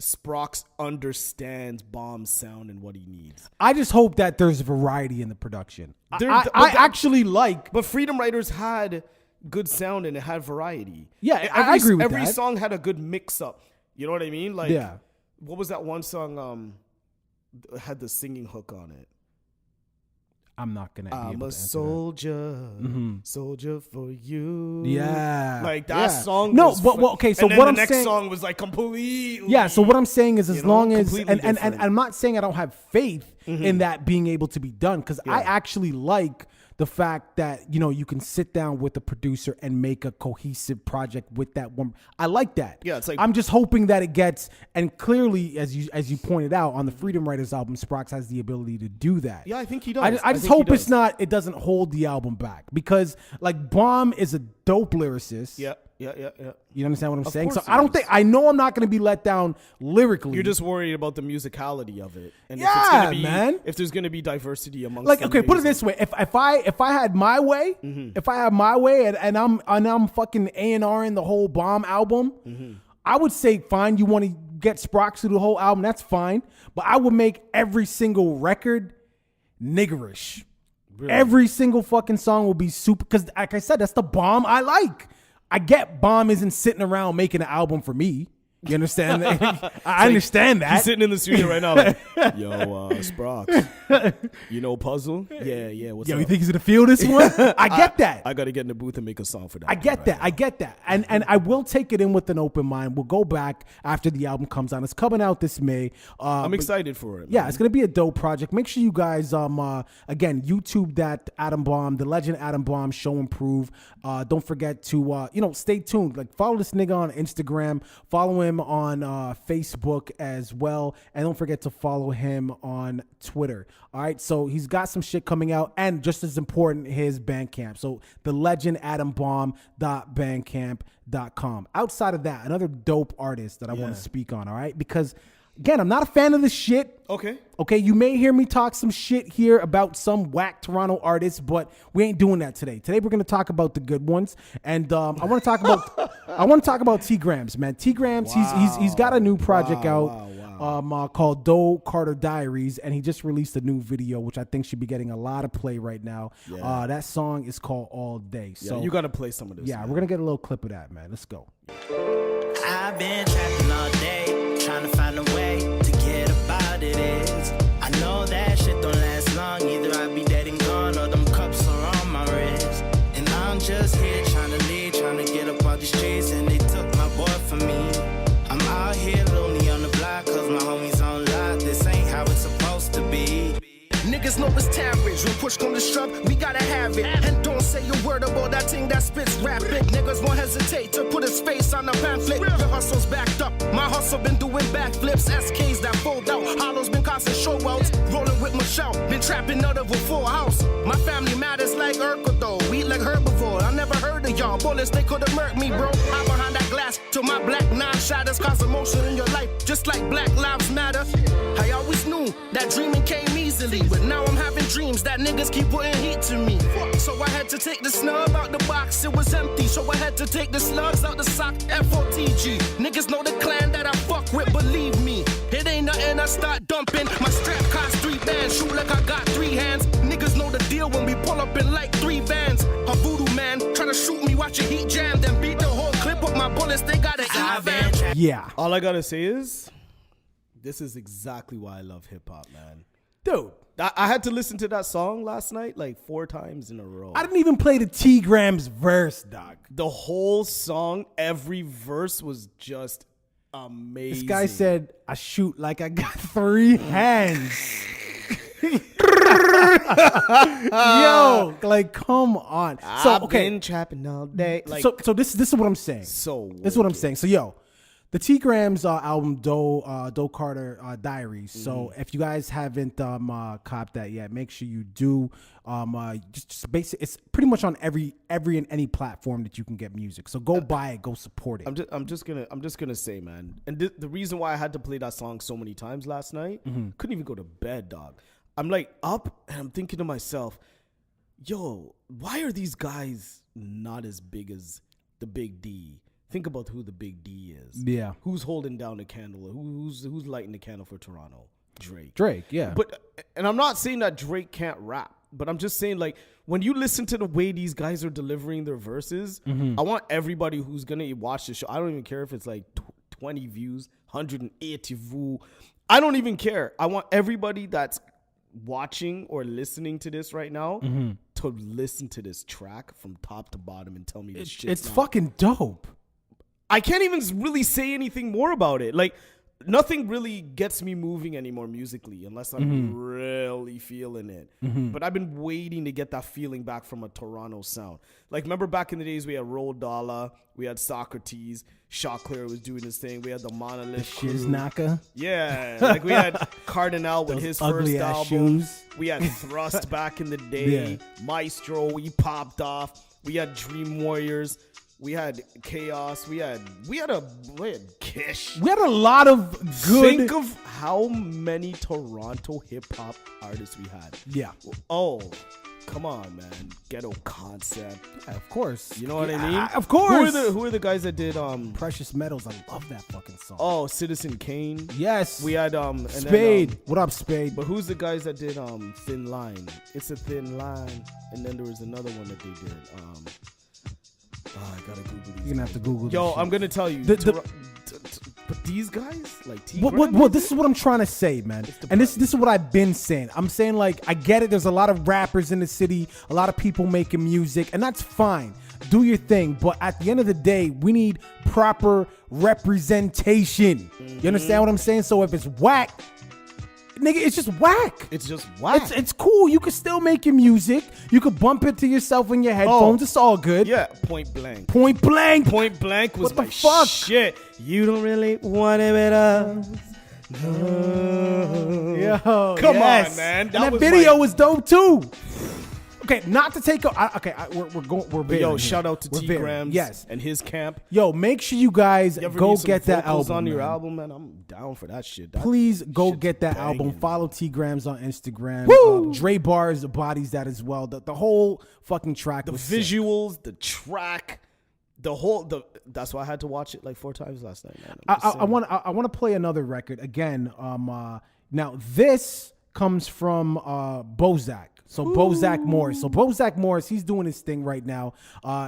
Sprox understands Bomb's sound and what he needs. I just hope that there's variety in the production. I like... But Freedom Writers had good sound and it had variety. Yeah, I agree with every that. Song had a good mix-up. You know what I mean? Like, yeah. What was that one song had the singing hook on it? I'm not going to be able to I'm a soldier, soldier for you. Yeah. Like that song. No, but okay, so and what then I'm the next saying, song was like completely. Yeah, so what I'm saying is as long as, and different. I'm not saying I don't have faith in that being able to be done because I actually like the fact that, you know, you can sit down with a producer and make a cohesive project with that one. I like that. Yeah, it's like, I'm just hoping that it gets, and clearly, as you pointed out on the Freedom Writers album, Sprox has the ability to do that. yeah, I think he does. I just hope it doesn't hold the album back, because like Bomb is a dope lyricist. Yeah. You understand what I'm saying? So course he is. I know I'm not going to be let down lyrically. You're just worried about the musicality of it, and Yeah, if it's gonna be, man. if there's going to be diversity amongst, like, the okay, put it music. this way: if I had my way, if I had my way, and I'm fucking A&Ring the whole Bomb album, I would say, fine, you want to get Sprox through the whole album, that's fine, but I would make every single record niggerish. Really? Every single fucking song will be super, because like I said, that's the Bomb I like. I get Bomb isn't sitting around making an album for me. You understand? I understand that. He's sitting in the studio right now like, yo, Sprox, you know Puzzle? Yeah, what's up? You think he's going to feel this one? I get that. I got to get in the booth and make a song for that. I get that. And I will take it in with an open mind. We'll go back after the album comes out. It's coming out this May. I'm excited for it. Yeah, man. it's going to be a dope project. Make sure you guys, again, YouTube that Adam Bomb, the legend Adam Bomb, Show and Prove. Don't forget to, stay tuned. Like, follow this nigga on Instagram. Follow him on Facebook as well, and don't forget to follow him on Twitter. All right, so he's got some shit coming out, and just as important, his Bandcamp. So the legend AdamBomb.bandcamp.com. Outside of that, another dope artist that I want to speak on. All right, because again, I'm not a fan of this shit. Okay, you may hear me talk some shit here about some whack Toronto artists, but we ain't doing that today. Today we're gonna talk about the good ones, and I want to talk about T Gramz, man. T Gramz, he's got a new project out. Called Doe Carter Diaries, and he just released a new video, which I think should be getting a lot of play right now. That song is called All Day. So you got to play some of this. Yeah, man. we're gonna get a little clip of that, man. Let's go. I've been trapping all day, trying to find a way to get about it is. I know that shit don't last long. Either I be dead and gone, or them cups are on my wrist. And I'm just here trying to lead, trying to get up all these streets, and they took my boy from me. I'm out here lonely on the block, cause my homies on lock. This ain't how it's supposed to be. Niggas know it's tarriage. When push come to shove, we gotta have it. And don't say a word about that thing that spits rapid. Niggas won't hesitate to put his face on the pamphlet. Your hustle's backed up. My hustle been doing backflips. SKs that fold out. Hollows been causing showouts. Rolling with Michelle. Been trapping out of a full house. My family matters like Urkel though. We eat like herbivore. I never heard of y'all. Bullets, they could've murked me, bro. I'm behind that glass till my black nine shatters. Cause emotion in your life. Just like Black Lives Matter. I always knew that dreaming came easily. But now I'm having dreams that niggas keep putting heat to me. So I had to take the snub out the box, it was empty. So I had to take the slugs out the sock, FOTG. Niggas know the clan that I fuck with, believe me. It ain't nothing I start dumping. My strap costs 3 bands, shoot like I got 3 hands. Niggas know the deal when we pull up in like 3 vans. A voodoo man try to shoot me, watch a heat jam. Then beat the whole clip with my bullets, they got an E-van. Yeah. All I gotta say is, this is exactly why I love hip hop, man. Dude, I had to listen to that song last night like 4 times in a row. I didn't even play the T Gramz verse, dog. The whole song, every verse was just amazing. This guy said, I shoot like I got 3 hands. Yo, like, come on. So, I've okay. been trapping all day. Like, So this is what I'm saying. This is what I'm saying. So, yo, the T Gramz album Doe Carter Diaries. So if you guys haven't copped that yet, make sure you do. Just basic. It's pretty much on every and any platform that you can get music. So go buy it, go support it. I'm just gonna say, man. And the reason why I had to play that song so many times last night, couldn't even go to bed, dog. I'm like up and I'm thinking to myself, yo, why are these guys not as big as the Big D? Think about who the Big D is. Yeah. Who's holding down the candle? Who's lighting the candle for Toronto? Drake, yeah. And I'm not saying that Drake can't rap, but I'm just saying, like, when you listen to the way these guys are delivering their verses, I want everybody who's going to watch the show, I don't even care if it's like 20 views, 180 views. I don't even care. I want everybody that's watching or listening to this right now to listen to this track from top to bottom and tell me this shit. It's fucking dope. I can't even really say anything more about it. Like, nothing really gets me moving anymore musically unless I'm really feeling it. But I've been waiting to get that feeling back from a Toronto sound. Like, remember back in the days we had Roll Dollar, we had Socrates, Shot Clear was doing his thing, we had the Monolith Shiznaka. Yeah, like we had Cardinal with his first album. Shoes. We had Thrust back in the day. Maestro, we popped off. We had Dream Warriors. We had Chaos. We had Kish. We had a lot of good. Think of how many Toronto hip hop artists we had. Yeah. Oh, come on, man. Ghetto Concept. Yeah, of course. You know what I mean? Of course. Who are the guys that did Precious Metals? I love that fucking song. Oh, Citizen Kane. Yes. We had and Spade. Then, what up, Spade? But who's the guys that did Thin Line? It's a Thin Line. And then there was another one that they did. I gotta Google these. You're gonna have to Google this. Yo, shit. I'm gonna tell you. But these guys, like T. Well, this is what I'm trying to say, man. And this is what I've been saying. I'm saying, like, I get it. There's a lot of rappers in the city, a lot of people making music, and that's fine. Do your thing. But at the end of the day, we need proper representation. You understand what I'm saying? So if it's whack, nigga, it's just whack. It's just whack. It's cool. You can still make your music. You could bump it to yourself in your headphones. It's all good. Yeah, Point Blank. Point Blank. Point Blank was What the my fuck? shit. You don't really want it with us. No. Yo, Come yes. on, man. And that was video my- was dope too. Okay, not to take. We're But yo, veering shout here. out to We're T. veering. Grams Yes. and his camp. Yo, make sure you guys You ever go need some get that vocals album on your man. album, man. I'm down for that shit. That Please go shit's get that banging. album. Follow T Grams on Instagram. Woo! Dre Bars bodies that as well. The whole fucking track. The was sick. visuals, the track, that's why I had to watch it like 4 times last night, man. I want to play another record again. Now this comes from Bozack. So Bozack Morris. So Bozack Morris, he's doing his thing right now.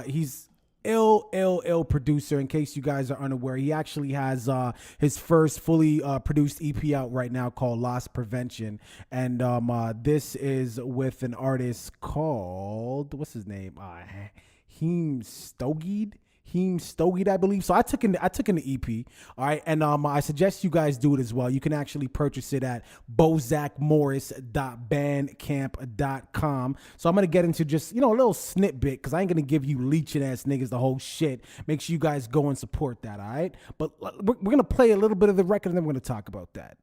He's ill producer. In case you guys are unaware, he actually has his first fully produced EP out right now called Loss Prevention, and this is with an artist called, what's his name? Heem Stogid, I believe. So I took in the EP, all right, and I suggest you guys do it as well. You can actually purchase it at bozackmorris.bandcamp.com. So I'm gonna get into just a little snippet because I ain't gonna give you leeching ass niggas the whole shit. Make sure you guys go and support that, all right? But we're gonna play a little bit of the record and then we're gonna talk about that.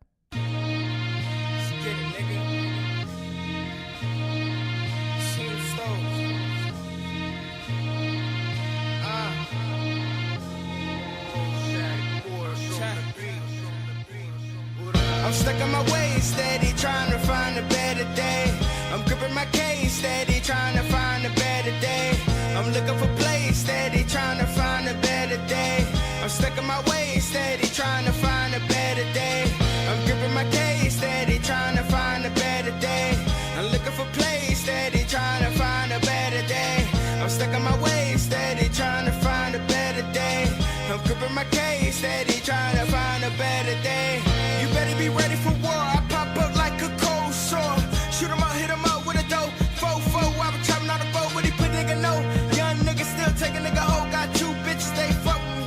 I'm stuck in my ways, steady trying to find a better day. I'm gripping my case, steady trying to find a better day. I'm looking for place, steady trying to find a better day. I'm stuck in my ways, steady trying to find a better day. I'm gripping my case, steady trying to find a better day. I'm looking for place, steady trying to find a better day. I'm stuck in my ways, steady trying to find a better day. I'm gripping my case, steady trying to find a better day. You better be ready for war. I pop up like a cold sore. Shoot him out, hit him out with a dope. 4-4, I was trapping on the boat, but he put nigga no. Young nigga still take a nigga hoe. Got 2 bitches, they fuck me.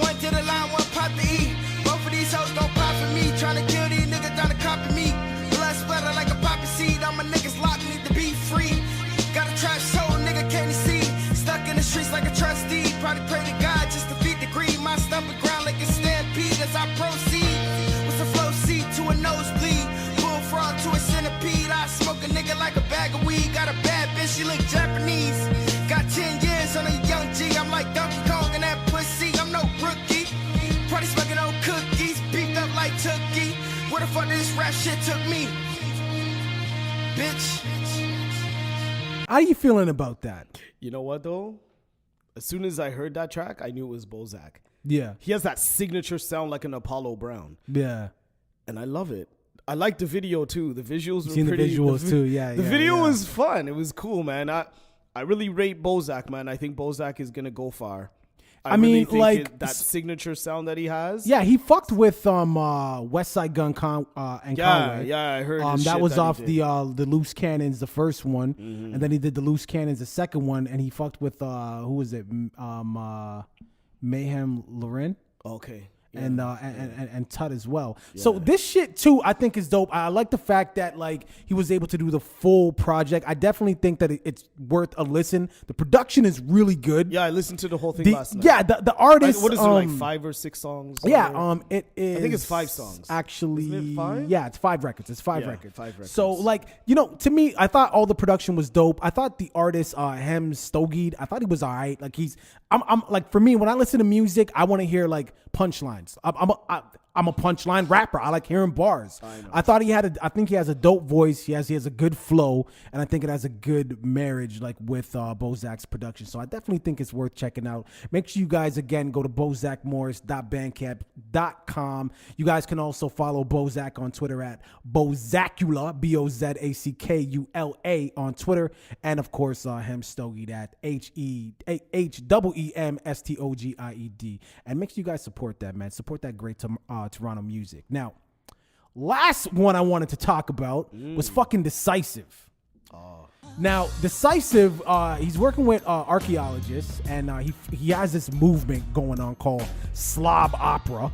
One to the line, one pop to eat. Both of these hoes don't pop for me. Trying to kill these niggas down to copy me. Blood splatter like a poppy seed. All my niggas locked, need to be free. Got a trash soul, nigga can't see. Stuck in the streets like a trustee. Probably pray to God just to feed the greed. My stomach ground like a stampede as I proceed. What's a flow seat to a nosebleed? Bullfrog to a centipede. I smoke a nigga like a bag of weed. Got a bad bitch, she look Japanese. Got 10 years on a young G. I'm like Donkey Kong in that pussy. I'm no rookie. Probably smoking on cookies. Beefed up like Tookie. Where the fuck this rap shit took me? Bitch. How you feeling about that? You know what though? As soon as I heard that track, I knew it was Bozack. Yeah. He has that signature sound like an Apollo Brown. Yeah. And I love it. I like the video too. The visuals were Seen pretty. the visuals too, yeah. The video was fun. It was cool, man. I really rate Bozack, man. I think Bozack is gonna go far. I mean, really think like, that signature sound that he has. Yeah, he fucked with West Side Gun and Conway. Yeah, I heard his that shit was that he off did. the Loose Cannons, the first one, and then he did the Loose Cannons, the second one, and he fucked with who was it? Mayhem Lauren. Okay. and Tut as well. So this shit too, I think is dope. I like the fact that like he was able to do the full project. I definitely think that it's worth a listen. The production is really good. Yeah, I listened to the whole thing last night. Yeah, the artist. What is it, like 5 or 6 songs? Yeah, it is. I think it's 5 songs. Actually, Isn't it 5? Yeah, it's 5 records. It's 5 records. 5 records. So like, you know, to me, I thought all the production was dope. I thought the artist Hem Stogied, I thought he was all right. Like I'm like, for me, when I listen to music, I want to hear like punchlines. I'm a punchline rapper. I like hearing bars. I thought I think he has a dope voice. He has a good flow, and I think it has a good marriage like with Bozack's production. So I definitely think it's worth checking out. Make sure you guys again go to bozackmorris.bandcamp.com. You guys can also follow Bozack on Twitter at Bozackula, Bozackula on Twitter, and of course Hem Stogied at HEMSTOGIED. And make sure you guys support that, man. Support that great Toronto music. Now, last one I wanted to talk about was fucking D-sisive. Now, D-sisive, he's working with archaeologists, and he has this movement going on called slob opera.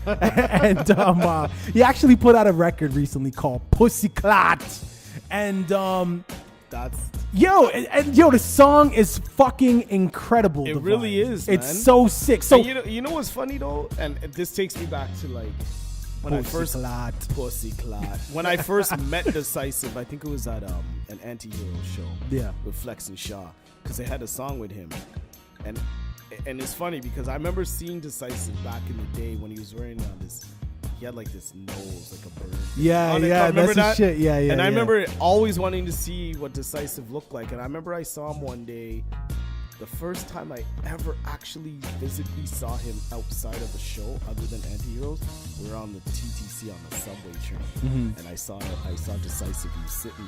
And he actually put out a record recently called Pussyclot. And that's... Yo, the song is fucking incredible. It really is, man. It's so sick. So you know what's funny though, and this takes me back to like when I first when I first met D-sisive. I think it was at an anti-hero show. Yeah, with Flex and Shaw, because they had a song with him, and it's funny because I remember seeing D-sisive back in the day when he was wearing this. He had like this nose, like a bird. Yeah, that's that shit. Yeah. And I remember always wanting to see what D-sisive looked like. And I remember I saw him one day, the first time I ever actually physically saw him outside of a show other than Anti-Heroes. We were on the TTC on the subway train, and I saw D-sisive. He was sitting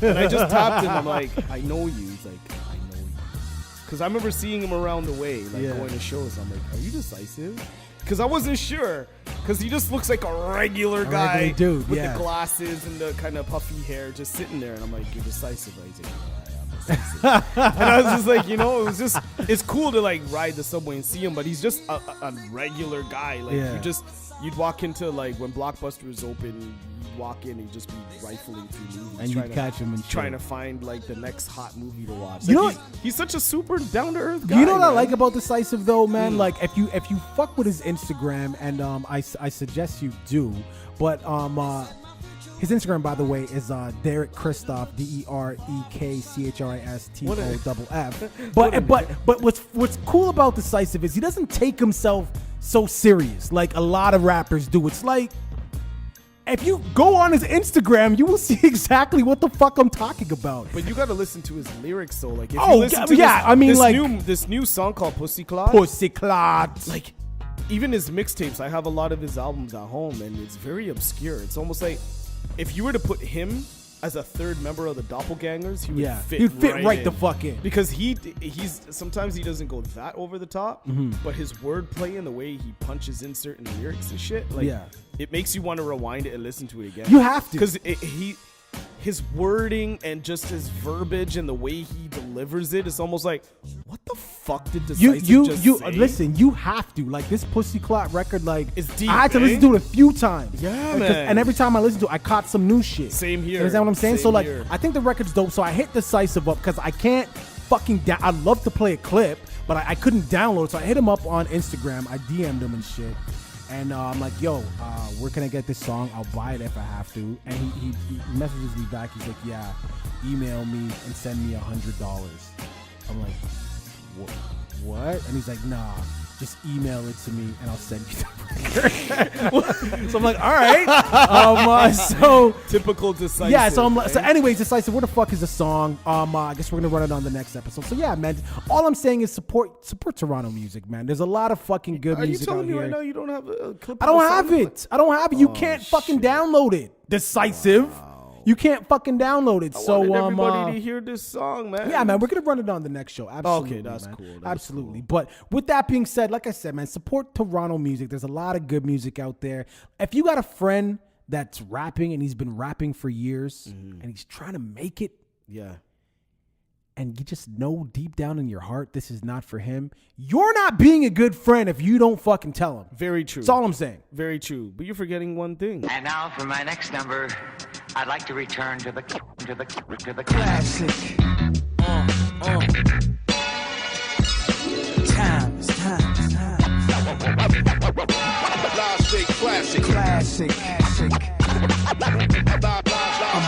there. And I just tapped him. I'm like, I know you. He's like, I know you. Because I remember seeing him around the way, like going to shows. I'm like, are you D-sisive? Because I wasn't sure. Because he just looks like a regular guy dude, with the glasses and the kind of puffy hair just sitting there. And I'm like, you're D-sisive. Right? He's like, yeah, I'm D-sisive. And I was just like, you know, it's cool to like ride the subway and see him, but he's just a regular guy. Like you'd walk into like when Blockbuster was open, you'd walk in and just be rifling through movies. And you'd catch him and trying to find like the next hot movie to watch. You like, know, he's such a super down to earth guy. You know what I like about D-sisive though, man? Like if you fuck with his Instagram, and I suggest you do, but his Instagram, by the way, is Derek Christoph, DerekChristoff. But what's cool about D-sisive is he doesn't take himself so serious like a lot of rappers do. It's like, if you go on his Instagram, you will see exactly what the fuck I'm talking about. But you got to listen to his lyrics, though. Like, if you listen to this new song called Pussyclot. Like, even his mixtapes, I have a lot of his albums at home, and it's very obscure. It's almost like if you were to put him as a third member of the Doppelgangers, he would fit right in. the fuck in. Because he's sometimes he doesn't go that over the top, but his wordplay and the way he punches in certain lyrics and shit, like it makes you want to rewind it and listen to it again. You have to, because his wording and just his verbiage and the way he delivers it is almost like, what the fuck did D-sisive just say? Listen, you have to. Like, this Pussyclot record, like, it's deep, I had to listen to it a few times. Yeah, man. And every time I listened to it, I caught some new shit. Same here. You understand what I'm saying? Same so, like, here. I think the record's dope. So I hit D-sisive up because I can't fucking I'd love to play a clip, but I couldn't download it. So I hit him up on Instagram. I DM'd him and shit. And I'm like, yo, where can I get this song? I'll buy it if I have to. And he messages me back. He's like, yeah, email me and send me $100. I'm like, what? And he's like, nah, just email it to me and I'll send you the record. So I'm like, all right. So typical D-sisive. Yeah. So anyways, D-sisive, where the fuck is the song? I guess we're gonna run it on the next episode. So yeah, man. All I'm saying is support Toronto music, man. There's a lot of fucking good music out here. Are you telling me right now you don't have a clip? I don't have it. You can't fucking download it. D-sisive. Wow. You can't fucking download it. I wanted everybody to hear this song, man. Yeah, man, we're gonna run it on the next show. Absolutely. Okay, that's man. cool. Absolutely. Cool. But with that being said, like I said, man, support Toronto music. There's a lot of good music out there. If you got a friend that's rapping and he's been rapping for years and he's trying to make it, and you just know deep down in your heart this is not for him, you're not being a good friend if you don't fucking tell him. Very true. That's all I'm saying. Very true. But you're forgetting one thing. And now for my next number, I'd like to return to the Classic. Times. Last big classic. Classic. I'm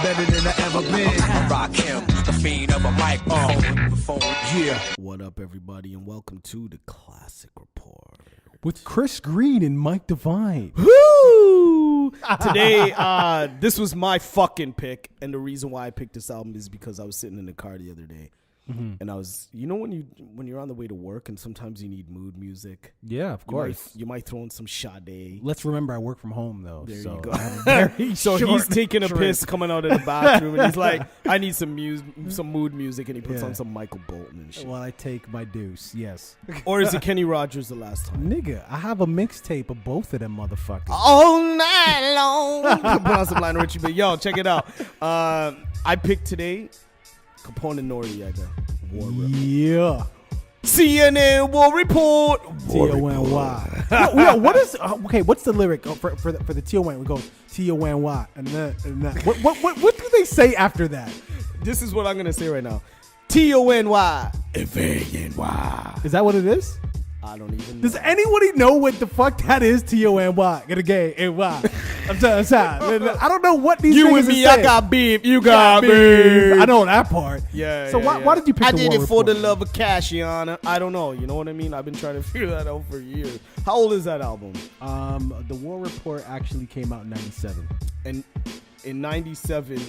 better than I ever been. I rock him, the fiend of a microphone. Yeah. What up, everybody, and welcome to the Classic Report With Chris Green and Mike Devine. Woo! Today, this was my fucking pick, and the reason why I picked this album is because I was sitting in the car the other day, and I was, when you're on the way to work, and sometimes you need mood music. Yeah, of course. You might throw in some Sade. Let's remember I work from home, though. There so you go. I have a very So short he's taking a trip. piss coming out of the bathroom, and he's like, I need some mood music, and he puts Yeah. on some Michael Bolton and shit. Well, I take my deuce, yes. Or is it Kenny Rogers the last time? Nigga, I have a mixtape of both of them motherfuckers. All night long. Put on some Lionel Richie, but yo, check it out. I picked today Capone and Noriega. War Report. Yeah. CNN War Report. T-O-N-Y. Yo, what is, okay, what's the lyric for the T-O-N? We go T-O-N-Y. And that. What do they say after that? This is what I'm going to say right now. T-O-N-Y. F-A-N-Y. Is that what it is? I don't even know. Does anybody know what the fuck that is? T-O-N-Y. Get a gay N-Y. I'm sorry. I don't know what these You niggas and me, are I saying. got beef. You got beef. I know that part. Yeah. So yeah, why did you pick I the did War it for Report? the love of cash, Yana. I don't know. You know what I mean? I've been trying to figure that out for years. How old is that album? The War Report actually came out in 97. And in 97,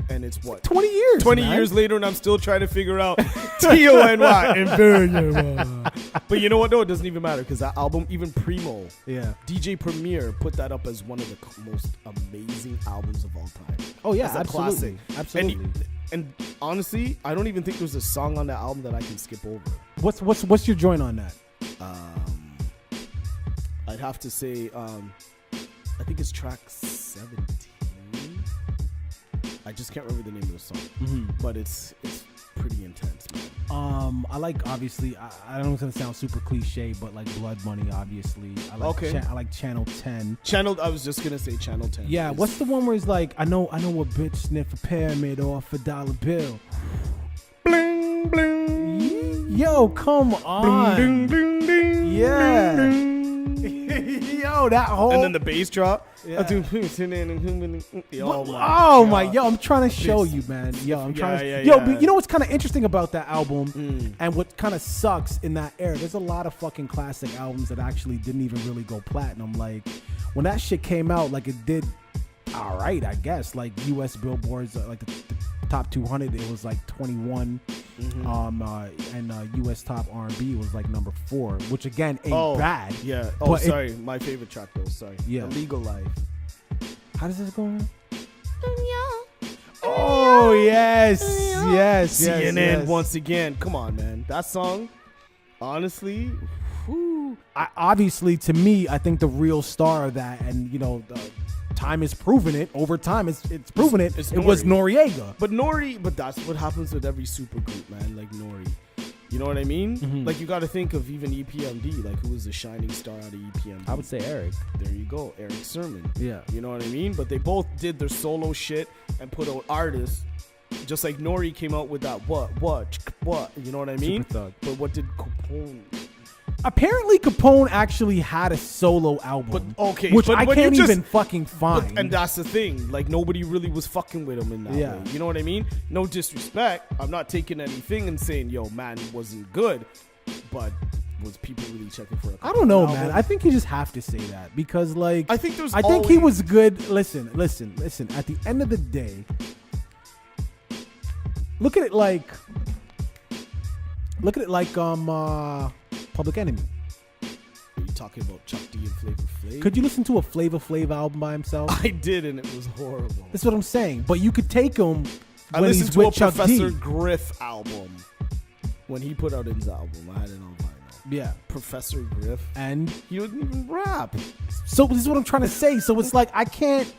and it's what? 20 years. 20 man. years later, and I'm still trying to figure out T-O-N-Y. But you know what, though? It doesn't even matter, because that album, even Primo, Yeah. DJ Premier, put that up as one of the most amazing albums of all time. Oh, yeah, As a absolutely. classic. Absolutely. And honestly, I don't even think there's a song on that album that I can skip over. What's your joint on that? I'd have to say, I think it's track 17. I just can't remember the name of the song, but it's pretty intense, man. I like, obviously, I don't know if it's gonna sound super cliche, but like Blood Money, obviously. I like I like Channel 10. I was just gonna say Channel 10. Yeah, what's the one where he's like, I know a bitch sniff a pyramid off a dollar bill. Bling, bling. Yo, come on. Ding, ding, ding, Yeah. ding. Yo, that whole. And then the bass drop. Yeah. Oh my, yo, I'm trying to show you, man. Yo, I'm trying to. yeah, yo, yeah. but you know what's kind of interesting about that album, and what kind of sucks in that era? There's a lot of fucking classic albums that actually didn't even really go platinum. Like when that shit came out, like it did, all right, I guess. Like U.S. Billboard's like the top 200, it was like 21. And U.S. top R&B was like number 4, which again ain't bad. Yeah. But sorry, my favorite track though. Sorry. Yeah. Illegal Life. How does this go on? Oh yes. CNN once again. Come on, man. That song, honestly, obviously to me, I think the real star of that, and you know, time has proven it. Over time, it's proven it. It was Noriega. But that's what happens with every super group, man. Like Nori. You know what I mean? Like you got to think of even EPMD, like who was the shining star out of EPMD. I would say Eric. There you go, Eric Sermon. Yeah. You know what I mean? But they both did their solo shit and put out artists. Just like Nori came out with that what? You know what I mean? Super Thug. But what did Capone? Apparently, Capone actually had a solo album. But okay, which but I when can't you just- even fucking find. And that's the thing. Like nobody really was fucking with him in that Yeah. way. You know what I mean? No disrespect. I'm not taking anything and saying, yo, man, it wasn't good. But was people really checking for a I don't know, Capone man. album? I think you just have to say that because, like, I think there's I think he always- was good. Listen. At the end of the day, look at it like Public Enemy. Are you talking about Chuck D and Flavor Flav? Could you listen to a Flavor Flav album by himself? I did, and it was horrible. That's what I'm saying. But you could take him I when listened he's to a with Chuck Professor D. Griff album when he put out his album. I had it on vinyl. Yeah. Professor Griff, And he wouldn't even rap. so this is what I'm trying to say. So it's like I can't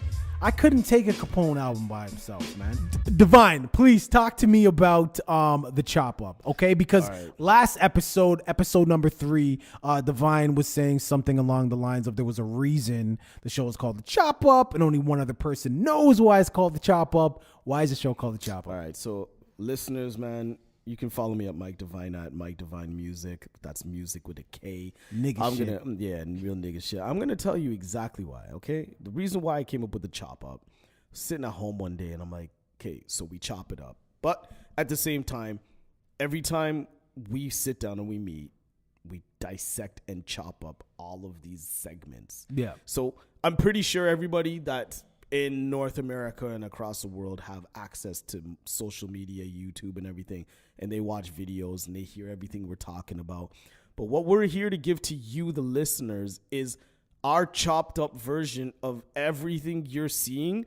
I couldn't take a Capone album by himself, man. Divine, please talk to me about the Chop Up, okay? Because last episode number 3, Divine was saying something along the lines of there was a reason the show is called the Chop Up, and only one other person knows why it's called the Chop Up. Why is the show called the Chop Up? All right, so listeners, man, you can follow me at Mike Divine at Mike Divine Music. That's music with a K. Nigga shit. Real nigga shit. I'm gonna tell you exactly why. Okay, the reason why I came up with the Chop Up. Sitting at home one day and I'm like, okay, so we chop it up. But at the same time, every time we sit down and we meet, we dissect and chop up all of these segments. Yeah. So I'm pretty sure everybody that in North America and across the world have access to social media, YouTube and everything, and they watch videos and they hear everything we're talking about. But what we're here to give to you, the listeners, is our chopped up version of everything you're seeing.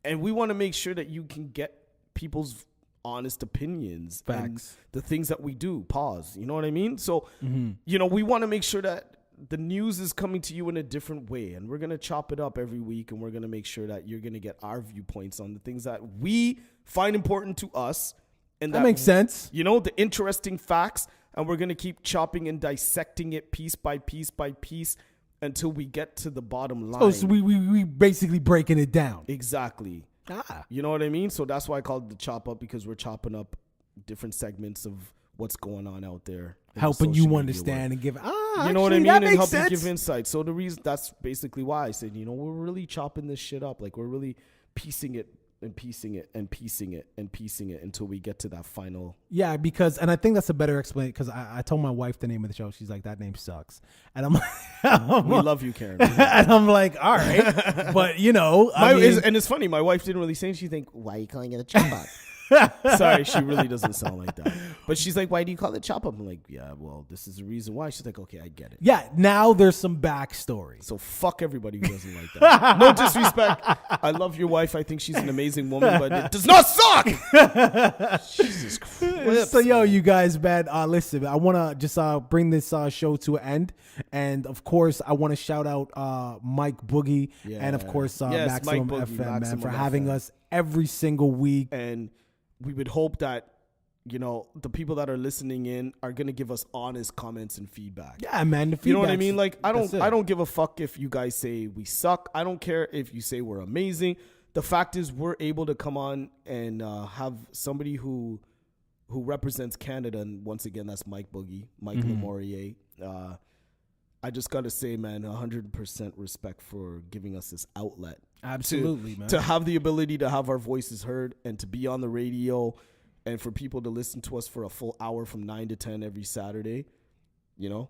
And we want to make sure that you can get people's honest opinions. Facts. And the things that we do. Pause. You know what I mean? So, you know, we want to make sure that the news is coming to you in a different way. And we're going to chop it up every week. And we're going to make sure that you're going to get our viewpoints on the things that we find important to us. And that makes sense. You know, the interesting facts. And we're going to keep chopping and dissecting it piece by piece by piece until we get to the bottom line. Oh, so we basically breaking it down. Exactly. You know what I mean? So that's why I called it the Chop Up, because we're chopping up different segments of what's going on out there. Helping you understand and give, you know what I mean? And help you give insight. So the reason, that's basically why I said, you know, we're really chopping this shit up. Like, we're really piecing it and piecing it and piecing it and piecing it until we get to that final. Yeah, because, and I think that's a better explanation, because I told my wife the name of the show. She's like, that name sucks. And I'm like, we love you, Karen. And I'm like, all right. But, you know. And it's funny, my wife didn't really say, she think, why are you calling it a Chop Up? Sorry, she really doesn't sound like that. But she's like, why do you call it Chop Up? I'm like, yeah, well, this is the reason why. She's like, okay, I get it. Yeah, now there's some backstory. So fuck everybody who doesn't like that. No disrespect. I love your wife. I think she's an amazing woman, but it does not suck. Jesus Christ. So, yo, you guys, man, listen, I want to just bring this show to an end. And, of course, I want to shout out Mike Boogie and, of course, Maximum FM, man, for having us every single week. And we would hope that, you know, the people that are listening in are going to give us honest comments and feedback. Yeah, man. The you know what I mean? Like, I don't give a fuck if you guys say we suck. I don't care if you say we're amazing. The fact is, we're able to come on and have somebody who represents Canada. And once again, that's Mike Boogie, Mike Lamorier. I just got to say, man, 100% respect for giving us this outlet. Absolutely, man. To have the ability to have our voices heard and to be on the radio and for people to listen to us for a full hour from 9 to 10 every Saturday, you know?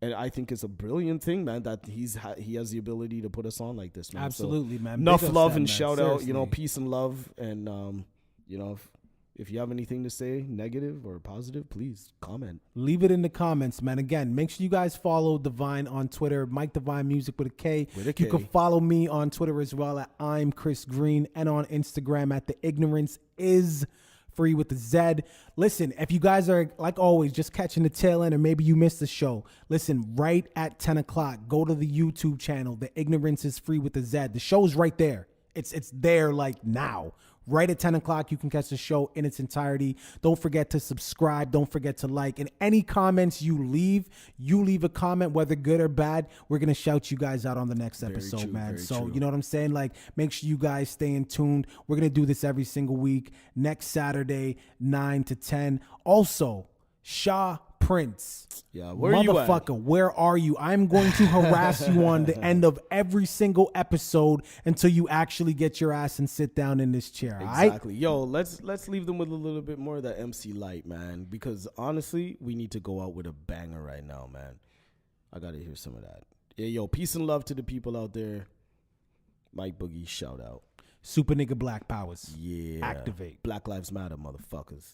And I think it's a brilliant thing, man, that he has the ability to put us on like this, man. Absolutely, so, man. Enough love and shout out, you know, peace and love. And, you know, if you have anything to say, negative or positive, please comment. Leave it in the comments, man. Again, make sure you guys follow Divine on Twitter, Mike Divine Music with a K. You can follow me on Twitter as well at I'm Chris Green, and on Instagram at The Ignorance Is Free with the Z. Listen, if you guys are, like always, just catching the tail end or maybe you missed the show, listen, right at 10 o'clock, go to the YouTube channel, The Ignorance Is Free with the Z. The show's right there. It's there like now. Right at 10 o'clock, you can catch the show in its entirety. Don't forget to subscribe. Don't forget to like. And any comments you leave a comment, whether good or bad, we're going to shout you guys out on the next episode, man. So, you know what I'm saying? Like, make sure you guys stay in tune. We're going to do this every single week. Next Saturday, 9 to 10. Also, Shaw Prince. Yeah, where are you at? Motherfucker, where are you? I'm going to harass you on the end of every single episode until you actually get your ass and sit down in this chair. Exactly. Right? Yo, let's leave them with a little bit more of that MC Light, man. Because honestly, we need to go out with a banger right now, man. I gotta hear some of that. Yeah, yo, peace and love to the people out there. Mike Boogie, shout out. Super nigga Black Powers. Yeah. Activate. Black Lives Matter, motherfuckers.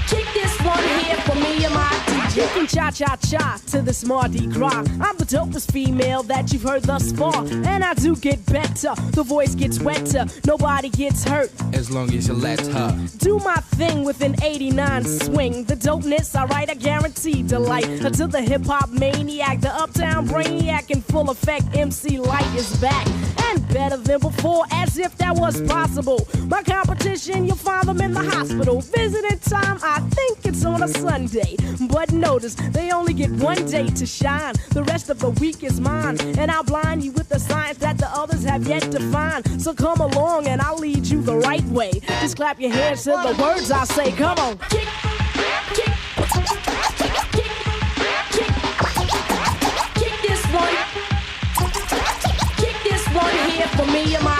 Kick this one here for me and my Kicking cha-cha-cha to this Mardi Gras. I'm the dopest female that you've heard thus far. And I do get better, the voice gets wetter, nobody gets hurt. As long as you let her do my thing with an 89 swing. The dopeness, alright, I guarantee delight. To the hip-hop maniac, the uptown brainiac in full effect, MC Light is back. And better than before, as if that was possible. My competition, you'll find them in the hospital. Visiting time, I think it's on a Sunday. But notice, they only get one day to shine. The rest of the week is mine. And I'll blind you with the science that the others have yet to find. So come along and I'll lead you the right way. Just clap your hands to the words I say. Come on. Kick, kick, kick this one. Kick this one here for me and my